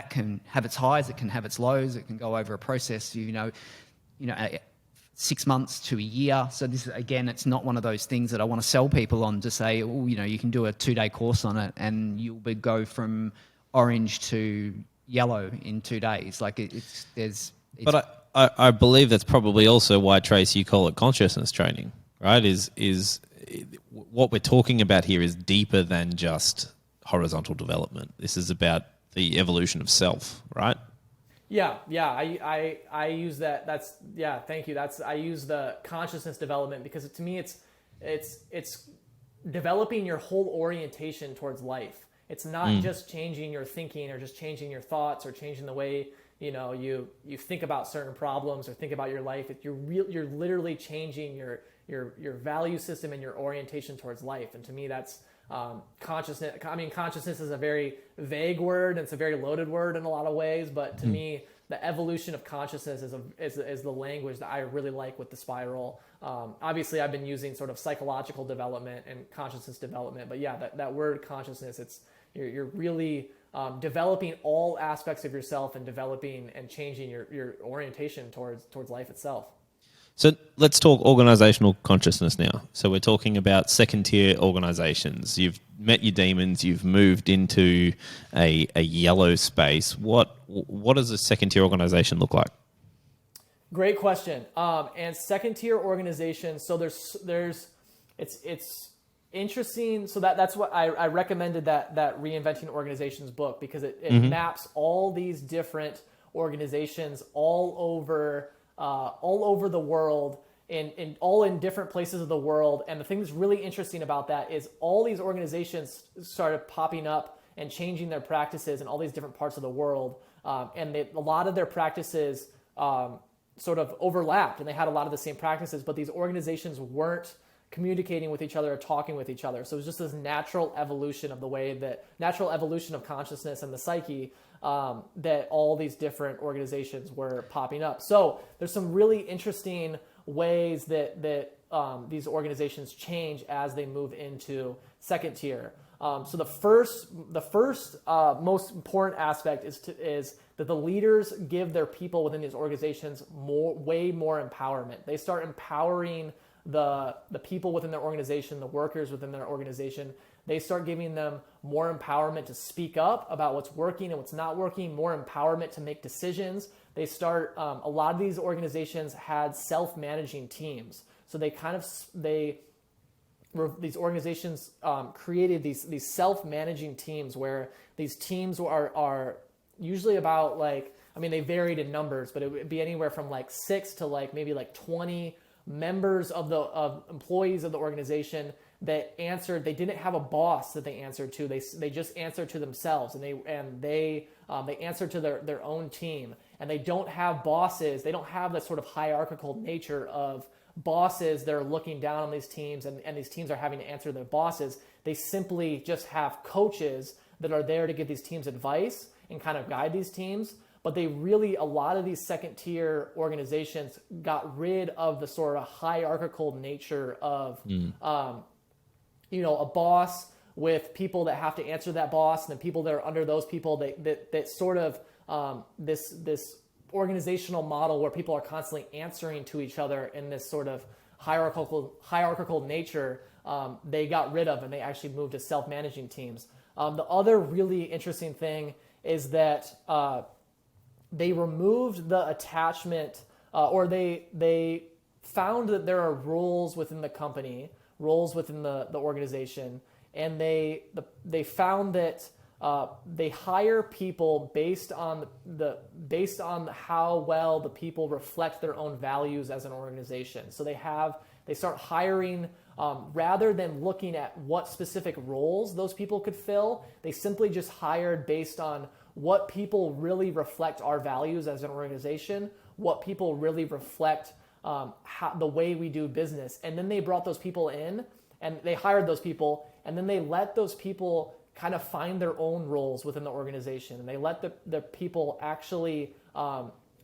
can have its highs, it can have its lows, it can go over a process, 6 months to a year. So this is, again, it's not one of those things that I want to sell people on to say, you can do a 2-day course on it and you'll go from orange to yellow in 2 days. Like But I believe that's probably also why, Trace, you call it consciousness training, right? Is what we're talking about here is deeper than just horizontal development. This is about the evolution of self, right? Yeah. I use that. Thank you. I use the consciousness development because to me it's developing your whole orientation towards life. It's not just changing your thinking or just changing your thoughts or changing the way you think about certain problems or think about your life. You're literally changing your value system and your orientation towards life. And to me, that's consciousness. I mean, consciousness is a very vague word and it's a very loaded word in a lot of ways. But to me, the evolution of consciousness is the language that I really like with the spiral. Obviously, I've been using sort of psychological development and consciousness development. But yeah, that word consciousness, you're really developing all aspects of yourself and developing and changing your orientation towards life itself. So let's talk organizational consciousness now. So we're talking about second-tier organizations. You've met your demons. You've moved into a yellow space. What does a second-tier organization look like? Great question. And second-tier organizations. So it's interesting. So that's what I recommended that Reinventing Organizations book, because it maps all these different organizations all over the world and all in different places of the world. And the thing that's really interesting about that is all these organizations started popping up and changing their practices in all these different parts of the world. And a lot of their practices sort of overlapped, and they had a lot of the same practices, but these organizations weren't communicating with each other or talking with each other. So it was just this natural evolution of consciousness and the psyche that all these different organizations were popping up. So there's some really interesting ways that these organizations change as they move into second tier. So the first most important aspect is that the leaders give their people within these organizations way more empowerment. They start empowering the people within their organization, the workers within their organization. They start giving them more empowerment to speak up about what's working and what's not working, more empowerment to make decisions. They start, a lot of these organizations had self-managing teams. So these organizations created these self-managing teams where these teams are usually about they varied in numbers, but it would be anywhere from 6 to maybe 20 members of employees of the organization that answered. They didn't have a boss that they answered to. They just answered to themselves, and they answer to their own team. And they don't have bosses. They don't have that sort of hierarchical nature of bosses that are looking down on these teams, and these teams are having to answer their bosses. They simply just have coaches that are there to give these teams advice and kind of guide these teams. But a lot of these second tier organizations got rid of the sort of hierarchical nature of, a boss with people that have to answer that boss, and then people that are under those people that sort of this organizational model where people are constantly answering to each other in this sort of hierarchical nature. They got rid of, and they actually moved to self-managing teams. The other really interesting thing is that they removed the attachment, or they found that there are roles within the company, roles within the organization, and they found that they hire people based on how well the people reflect their own values as an organization. So they start hiring rather than looking at what specific roles those people could fill. They simply just hired based on what people really reflect our values as an organization, what people really reflect the way we do business. And then they brought those people in, and they hired those people, and then they let those people kind of find their own roles within the organization, and they let the people actually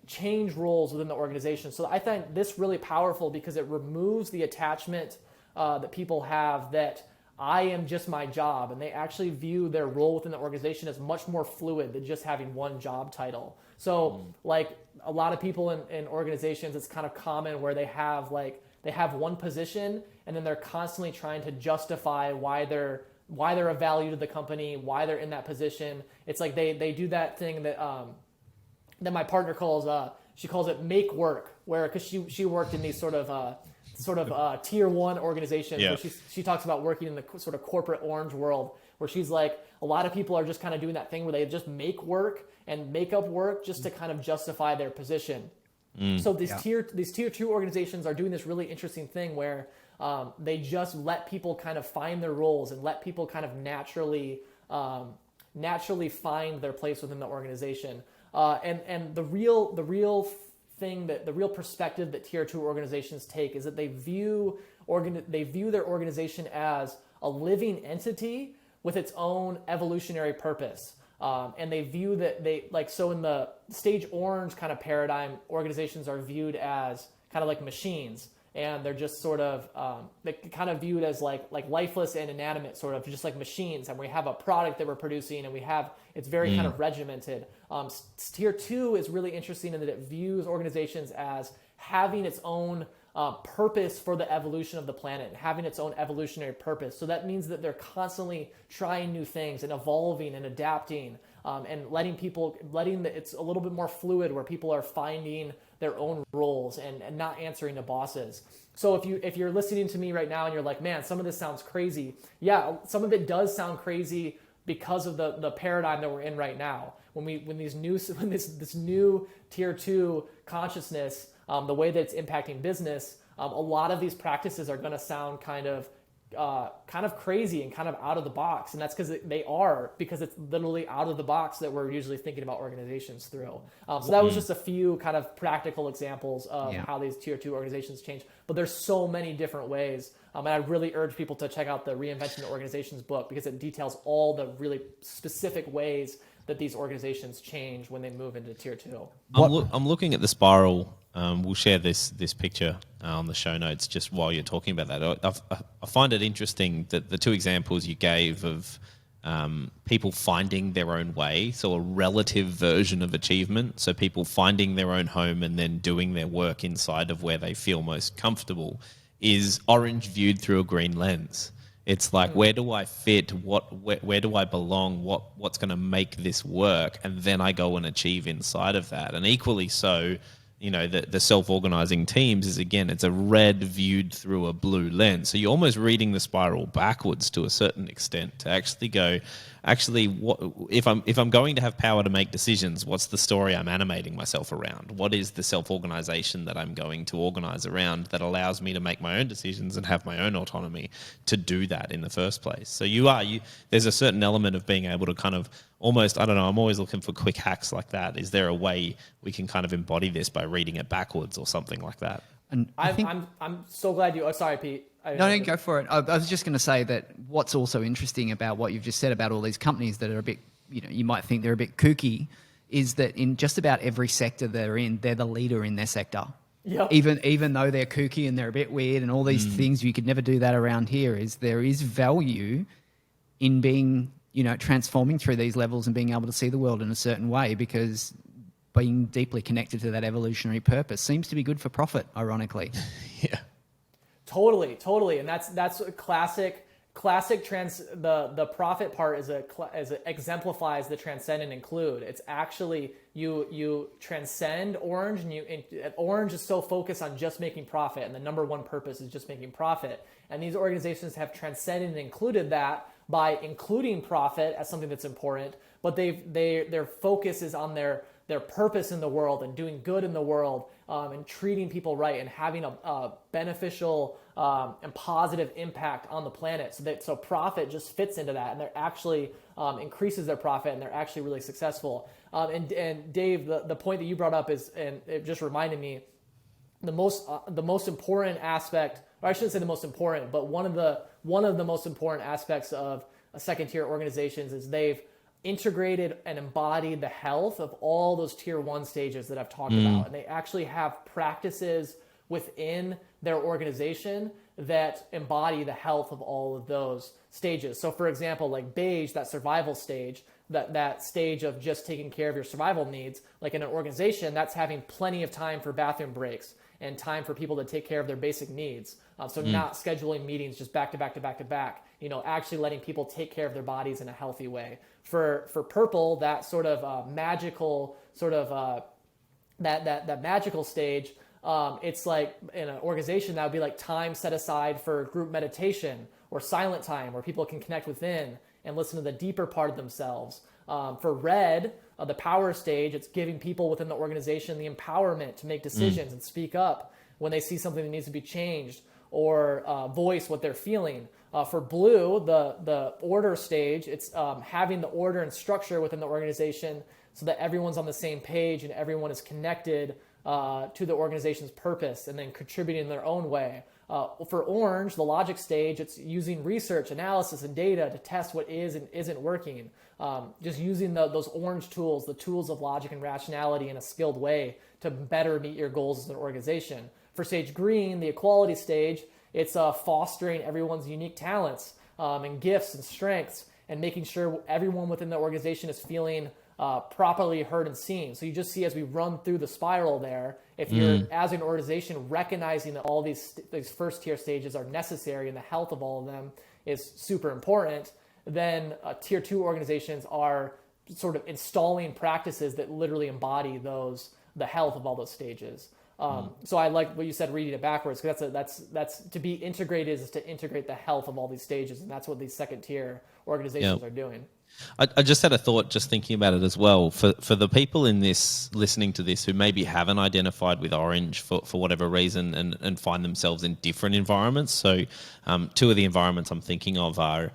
change roles within the organization. So I find this really powerful because it removes the attachment that people have that I am just my job, and they actually view their role within the organization as much more fluid than just having one job title. So like a lot of people in organizations, it's kind of common where they have one position, and then they're constantly trying to justify why they're a value to the company, why they're in that position. It's like they do that thing that my partner calls she calls it make work, where because she worked in these sort of tier one organizations, where she talks about working in the sort of corporate orange world, where she's like, a lot of people are just kind of doing that thing where they just make work and make up work just to kind of justify their position. So these tier two organizations are doing this really interesting thing where they just let people kind of find their roles and let people kind of naturally find their place within the organization. And the real perspective that tier two organizations take is that they view their organization as a living entity with its own evolutionary purpose. And they view that so in the stage orange kind of paradigm, organizations are viewed as kind of like machines, and they're just sort of they kind of viewed as like lifeless and inanimate, sort of just like machines. And we have a product that we're producing, and it's very kind of regimented. Tier two is really interesting in that it views organizations as having its own purpose for the evolution of the planet, having its own evolutionary purpose. So that means that they're constantly trying new things and evolving and adapting, and it's a little bit more fluid, where people are finding their own roles and not answering to bosses. So if you're listening to me right now and you're like, man, some of this sounds crazy. Yeah, some of it does sound crazy because of the paradigm that we're in right now. When this new tier two consciousness, the way that it's impacting business, a lot of these practices are going to sound kind of crazy and kind of out of the box, and that's because it's literally out of the box that we're usually thinking about organizations through. So that was just a few kind of practical examples of how these tier two organizations change. But there's so many different ways, and I really urge people to check out the Reinventing Organizations book, because it details all the really specific ways that these organizations change when they move into tier two. I'm looking at the spiral. We'll share this picture on the show notes just while you're talking about that. I find it interesting that the two examples you gave of people finding their own way, so a relative version of achievement, so people finding their own home and then doing their work inside of where they feel most comfortable, is orange viewed through a green lens. It's like, where do I fit? Where do I belong? What's going to make this work? And then I go and achieve inside of that. And equally so, the self-organizing teams is, again, it's a red viewed through a blue lens. So you're almost reading the spiral backwards to a certain extent to actually go, actually, if I'm going to have power to make decisions, what's the story I'm animating myself around? What is the self-organization that I'm going to organize around that allows me to make my own decisions and have my own autonomy to do that in the first place? So there's a certain element of being able to kind of almost, I don't know, I'm always looking for quick hacks like that. Is there a way we can kind of embody this by reading it backwards or something like that? And I'm so glad you. Oh, sorry, Pete. No, go for it. I was just going to say that what's also interesting about what you've just said about all these companies that are a bit, you might think they're a bit kooky, is that in just about every sector they're in, they're the leader in their sector. Yep. Even though they're kooky and they're a bit weird and all these things, you could never do that around here. There is value in being, transforming through these levels and being able to see the world in a certain way, because being deeply connected to that evolutionary purpose seems to be good for profit, ironically. Yeah. Totally, and that's a classic the profit part exemplifies the transcend and include. It's actually you transcend Orange, and Orange is so focused on just making profit, and the number one purpose is just making profit. And these organizations have transcended and included that by including profit as something that's important, but their focus is on their purpose in the world and doing good in the world, and treating people right and having a beneficial and positive impact on the planet. So profit just fits into that, and they're actually increases their profit, and they're actually really successful. And Dave, the point that you brought up and it just reminded me, the most important aspect, or I shouldn't say the most important, but one of the most important aspects of a second tier organizations is they've integrated and embodied the health of all those tier 1 stages that I've talked about. And they actually have practices within their organization that embody the health of all of those stages. So for example, like beige, that survival stage, that stage of just taking care of your survival needs, like in an organization, that's having plenty of time for bathroom breaks and time for people to take care of their basic needs. So not scheduling meetings just back to back to back to back, actually letting people take care of their bodies in a healthy way. For purple, that sort of magical that magical stage, it's like in an organization that would be like time set aside for group meditation or silent time where people can connect within and listen to the deeper part of themselves. For red, the power stage, it's giving people within the organization the empowerment to make decisions and speak up when they see something that needs to be changed, or voice what they're feeling. For blue, the order stage, it's having the order and structure within the organization so that everyone's on the same page and everyone is connected to the organization's purpose and then contributing in their own way. For orange, the logic stage, it's using research, analysis, and data to test what is and isn't working. Just using those orange tools, the tools of logic and rationality in a skilled way to better meet your goals as an organization. For stage green, the equality stage, it's fostering everyone's unique talents and gifts and strengths, and making sure everyone within the organization is feeling properly heard and seen. So you just see as we run through the spiral there, if you're as an organization recognizing that all these first tier stages are necessary and the health of all of them is super important, then tier 2 organizations are sort of installing practices that literally embody the health of all those stages. So I like what you said, reading it backwards, because that's to be integrated is to integrate the health of all these stages, and that's what these second tier organizations are doing. I just had a thought just thinking about it as well. For the people in this listening to this who maybe haven't identified with Orange for whatever reason and find themselves in different environments. So two of the environments I'm thinking of are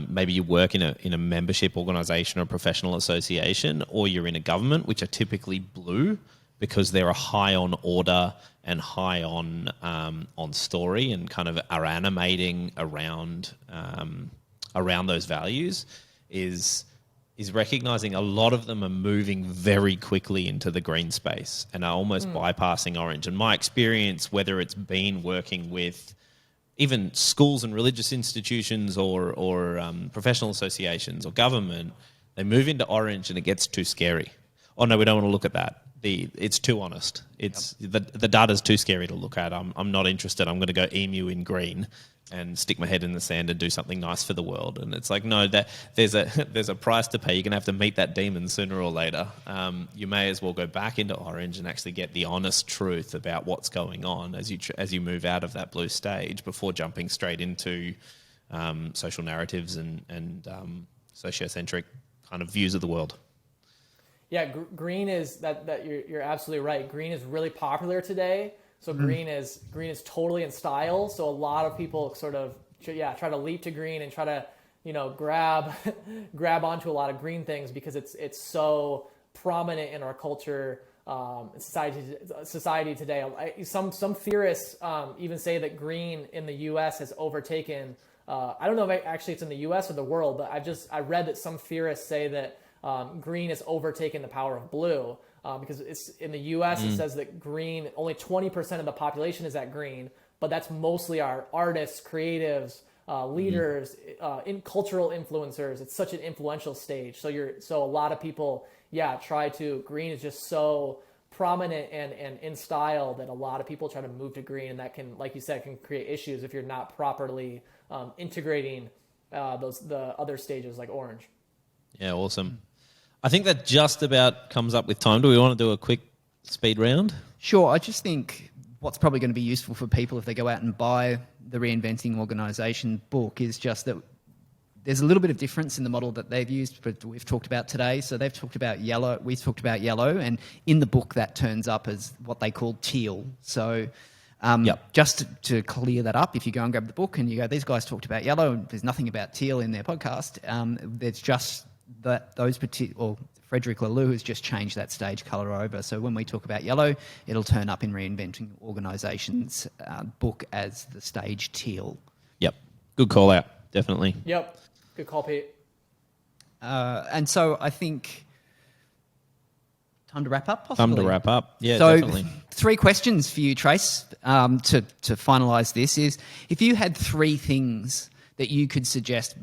maybe you work in a membership organisation or professional association, or you're in a government, which are typically blue, because they're a high on order and high on story and kind of are animating around those values, is recognizing a lot of them are moving very quickly into the green space and are almost bypassing orange. And my experience, whether it's been working with even schools and religious institutions or professional associations or government, they move into orange and it gets too scary. Oh no, we don't want to look at that. It's too honest. The data's too scary to look at. I'm not interested. I'm going to go emu in green and stick my head in the sand and do something nice for the world. And it's like, no, that there's a price to pay. You're going to have to meet that demon sooner or later. You may as well go back into orange and actually get the honest truth about what's going on as you move out of that blue stage before jumping straight into social narratives and sociocentric kind of views of the world. Yeah, green is that you're absolutely right. Green is really popular today. So green is totally in style. So a lot of people sort of try to leap to green and try to grab onto a lot of green things because it's so prominent in our culture, society today. Some theorists even say that green in the U.S. has overtaken. I don't know if actually it's in the U.S. or the world, but I read that some theorists say that green has overtaken the power of blue because it's in the U.S. It says that green, only 20% of the population is at green, but that's mostly our artists, creatives, leaders, in cultural influencers. It's such an influential stage. So a lot of people, green is just so prominent and in style that a lot of people try to move to green, and that can, like you said, can create issues if you're not properly integrating the other stages like orange. Yeah, awesome. I think that just about comes up with time. Do we want to do a quick speed round? Sure. I just think what's probably going to be useful for people if they go out and buy the Reinventing Organization book is just that there's a little bit of difference in the model that they've used, but we've talked about today. So they've talked about yellow, we've talked about yellow, and in the book that turns up as what they call teal. So just to clear that up, if you go and grab the book and you go, these guys talked about yellow, and there's nothing about teal in their podcast, there's just those particular, or Frederick Laloux has just changed that stage colour over. So when we talk about yellow, it'll turn up in Reinventing Organizations book as the stage teal. Yep. Good call out, definitely. Yep. Good call, Pete. And so I think time to wrap up, possibly. Time to wrap up. Yeah, so definitely. 3 questions for you, Trace, to finalise this is, if you had 3 things that you could suggest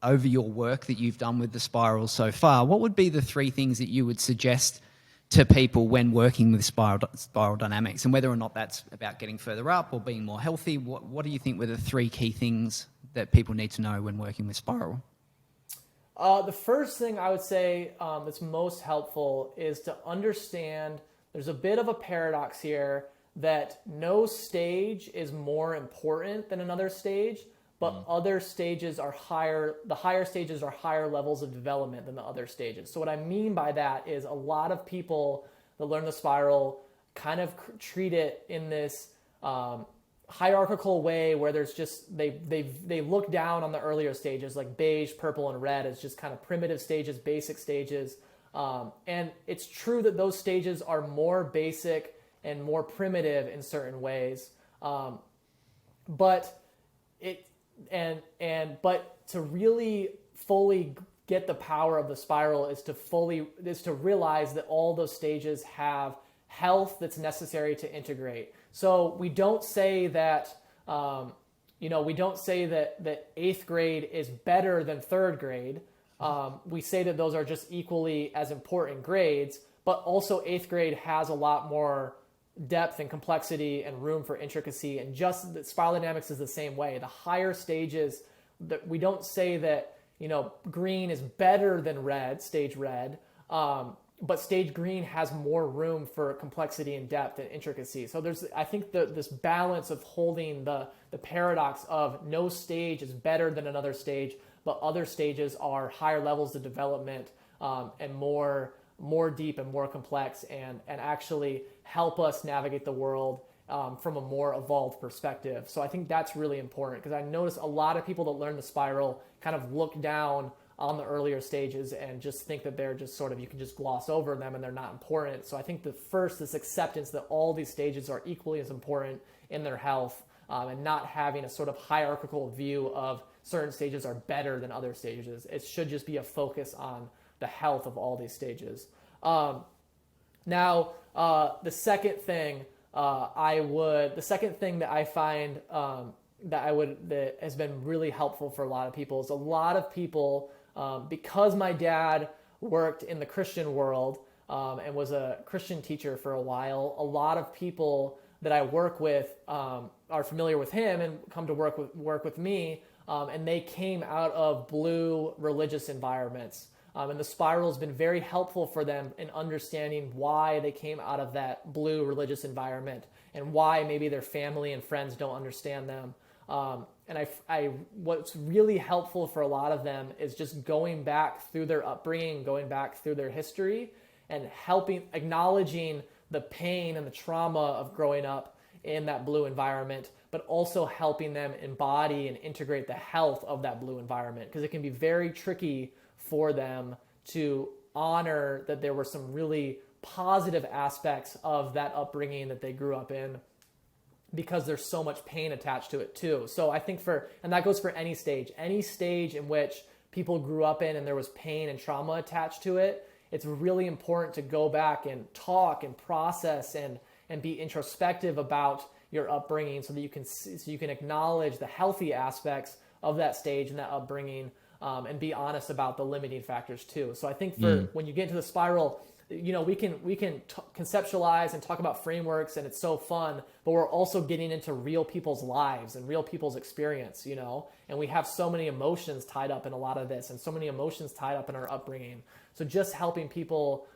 over your work that you've done with the spiral so far, what would be the 3 things that you would suggest to people when working with spiral dynamics, and whether or not that's about getting further up or being more healthy? What do you think were the 3 key things that people need to know when working with spiral? The first thing I would say that's most helpful is to understand there's a bit of a paradox here that no stage is more important than another stage, but other stages are higher. The higher stages are higher levels of development than the other stages. So what I mean by that is a lot of people that learn the spiral kind of treat it in this hierarchical way where there's just they look down on the earlier stages like beige, purple, and red as just kind of primitive stages, basic stages. And it's true that those stages are more basic and more primitive in certain ways. But to really fully get the power of the spiral is to realize that all those stages have health that's necessary to integrate. So we don't say that that 8th grade is better than 3rd grade. We say that those are just equally as important grades, but also 8th grade has a lot more depth and complexity and room for intricacy, and just the spiral dynamics is the same way. The higher stages, that we don't say that green is better than red, stage red, but stage green has more room for complexity and depth and intricacy. So I think this balance of holding the paradox of no stage is better than another stage, but other stages are higher levels of development and more deep and more complex, and actually help us navigate the world from a more evolved perspective. So I think that's really important, because I notice a lot of people that learn the spiral kind of look down on the earlier stages and just think that they're just sort of, you can just gloss over them and they're not important. So I think this acceptance that all these stages are equally as important in their health, and not having a sort of hierarchical view of certain stages are better than other stages. It should just be a focus on the health of all these stages. Now, the second thing that I find that has been really helpful for a lot of people is a lot of people, because my dad worked in the Christian world and was a Christian teacher for a while, a lot of people that I work with are familiar with him and come to work with me, and they came out of blue religious environments. And the spiral has been very helpful for them in understanding why they came out of that blue religious environment and why maybe their family and friends don't understand them. And what's really helpful for a lot of them is just going back through their upbringing, going back through their history, and acknowledging the pain and the trauma of growing up in that blue environment, but also helping them embody and integrate the health of that blue environment, because it can be very tricky for them to honor that there were some really positive aspects of that upbringing that they grew up in, because there's so much pain attached to it too. So I think and that goes for any stage in which people grew up in and there was pain and trauma attached to it, it's really important to go back and talk and process and be introspective about your upbringing, so that you can acknowledge the healthy aspects of that stage and that upbringing, and be honest about the limiting factors too. So I think when you get into the spiral, we can conceptualize and talk about frameworks, and it's so fun, but we're also getting into real people's lives and real people's experience, and we have so many emotions tied up in a lot of this, and so many emotions tied up in our upbringing. So just helping people,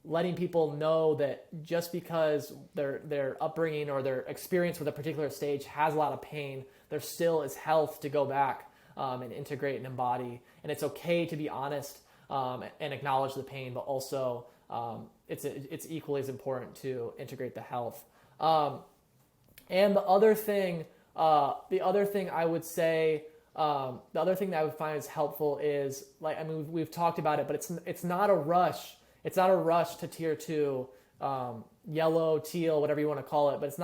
letting people know that just because their upbringing or their experience with a particular stage has a lot of pain, there still is health to go back and integrate and embody. And it's okay to be honest and acknowledge the pain, but also it's equally as important to integrate the health. And the other thing I would say, the other thing that I would find is helpful is, we've talked about it, but it's not a rush. It's not a rush to tier 2, yellow, teal, whatever you want to call it, but it's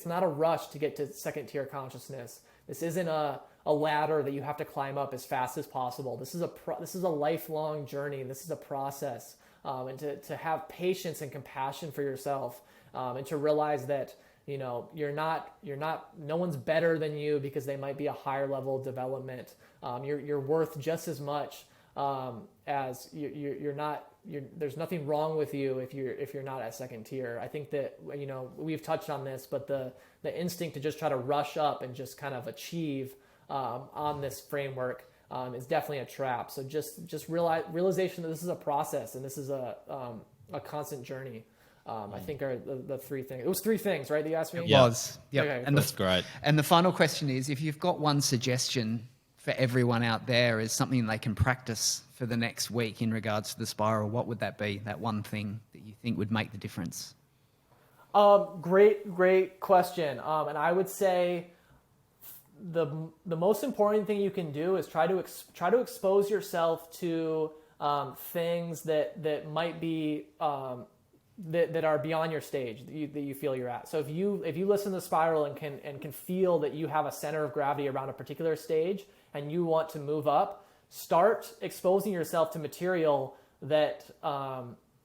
not a rush to get to second tier consciousness. This isn't a ladder that you have to climb up as fast as possible. This is a lifelong journey. This is a process, and to have patience and compassion for yourself, and to realize that no one's better than you because they might be a higher level of development. You're worth just as much as there's nothing wrong with you if you're not at second tier. I think that we've touched on this, but the instinct to just try to rush up and just kind of achieve on this framework is definitely a trap. So just realization that this is a process and this is a constant journey. I think are the three things. It was three things, right, that you asked me? It was. Yep. Okay, and cool. That's great. And the final question is, if you've got one suggestion for everyone out there is something they can practice for the next week in regards to the spiral, what would that be? That one thing that you think would make the difference? Great question. And I would say the most important thing you can do is try to expose yourself to things that might be that are beyond your stage that you feel you're at. So if you listen to the spiral and can feel that you have a center of gravity around a particular stage and you want to move up, start exposing yourself to material that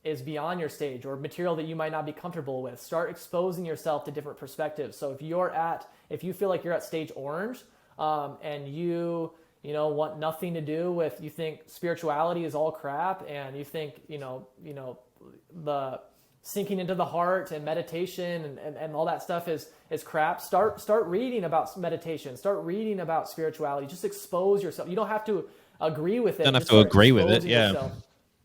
is beyond your stage, or material that you might not be comfortable with. Start exposing yourself to different perspectives. So if you feel like you're at stage orange, and you want nothing to do with, you think spirituality is all crap, and you think the sinking into the heart and meditation and all that stuff is crap, start reading about meditation, start reading about spirituality. Just expose yourself. You don't have to agree with it. Don't have to agree with it. Yeah.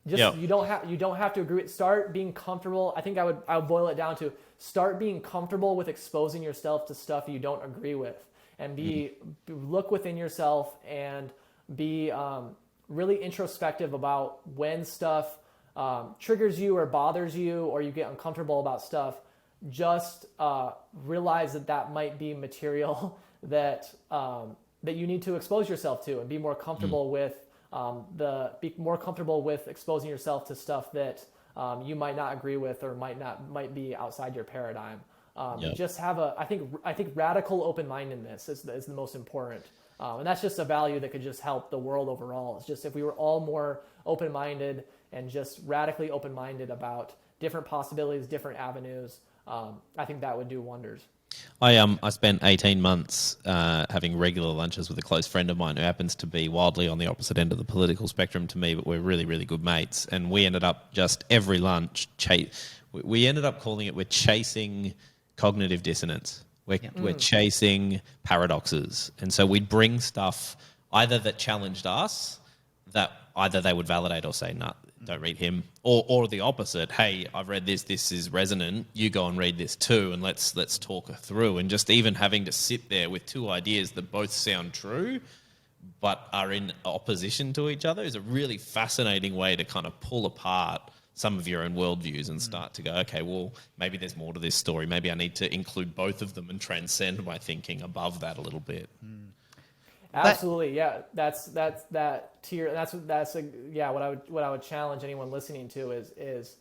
Yourself. You don't have to agree. Start being comfortable. I think I would boil it down to start being comfortable with exposing yourself to stuff you don't agree with, and look within yourself and be really introspective about when stuff triggers you or bothers you, or you get uncomfortable about stuff. Just realize that might be material that you need to expose yourself to, and be more comfortable with exposing yourself to stuff that you might not agree with or might be outside your paradigm. Just have I think radical open-mindedness is the most important. And that's just a value that could just help the world overall. It's just if we were all more open-minded and just radically open-minded about different possibilities, different avenues, I think that would do wonders. I spent 18 months having regular lunches with a close friend of mine who happens to be wildly on the opposite end of the political spectrum to me, but we're really, really good mates. And we ended up just every lunch, we ended up calling it, we're chasing cognitive dissonance. We're chasing paradoxes. And so we'd bring stuff either that challenged us, that either they would validate or say, no, don't read him. Or the opposite. Hey, I've read this. This is resonant. You go and read this too, and let's talk it through. And just even having to sit there with two ideas that both sound true but are in opposition to each other is a really fascinating way to kind of pull apart some of your own worldviews and start to go, okay, well, maybe there's more to this story. Maybe I need to include both of them and transcend my thinking above that a little bit. Absolutely, yeah. That's that tier. What I would challenge anyone listening to is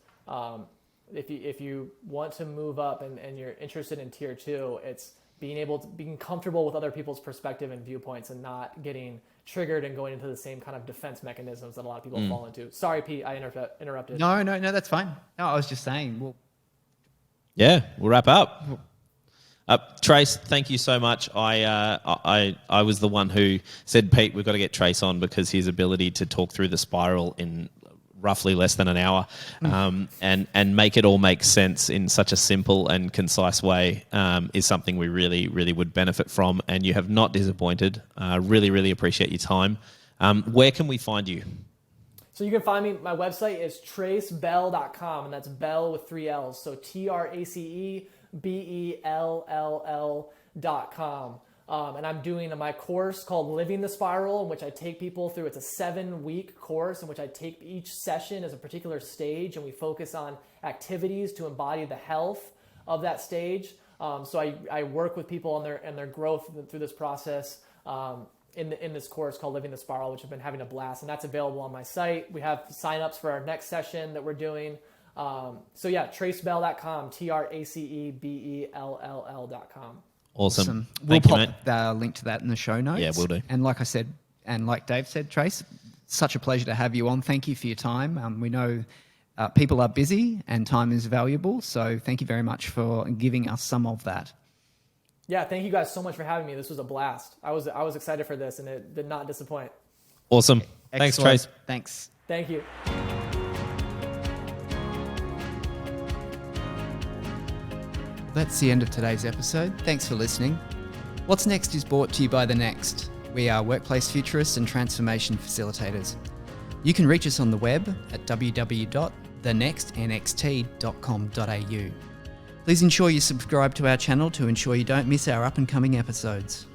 if you want to move up and you're interested in tier 2, it's being comfortable with other people's perspective and viewpoints and not getting triggered and going into the same kind of defense mechanisms that a lot of people fall into. Sorry, Pete, I interrupted. No, that's fine. No, I was just saying. Well, yeah, we'll wrap up. Trace, thank you so much. I was the one who said, Pete, we've got to get Trace on because his ability to talk through the spiral in roughly less than an hour and make it all make sense in such a simple and concise way is something we really, really would benefit from. And you have not disappointed. Really, really appreciate your time. Where can we find you? So you can find me, my website is tracebell.com, and that's Bell with 3 L's. So TRACEBELLL.com. And I'm doing my course called Living the Spiral, in which I take people through. It's a 7-week course in which I take each session as a particular stage, and we focus on activities to embody the health of that stage. So I work with people on their growth through this process in this course called Living the Spiral, which I've been having a blast, and that's available on my site. We have signups for our next session that we're doing. So yeah, tracebell.com, TRACEBELLL.com. Awesome. We'll Thank you, pop mate. the link to that in the show notes. Yeah, we'll do. And like I said, and like Dave said, Trace, such a pleasure to have you on. Thank you for your time. We know people are busy and time is valuable, so thank you very much for giving us some of that. Yeah, thank you guys so much for having me. This was a blast. I was excited for this, and it did not disappoint. Awesome. Excellent. Thanks, Trace. Thanks. Thank you. That's the end of today's episode. Thanks for listening. What's Next is brought to you by The Next. We are workplace futurists and transformation facilitators. You can reach us on the web at www.thenextnxt.com.au. Please ensure you subscribe to our channel to ensure you don't miss our up and coming episodes.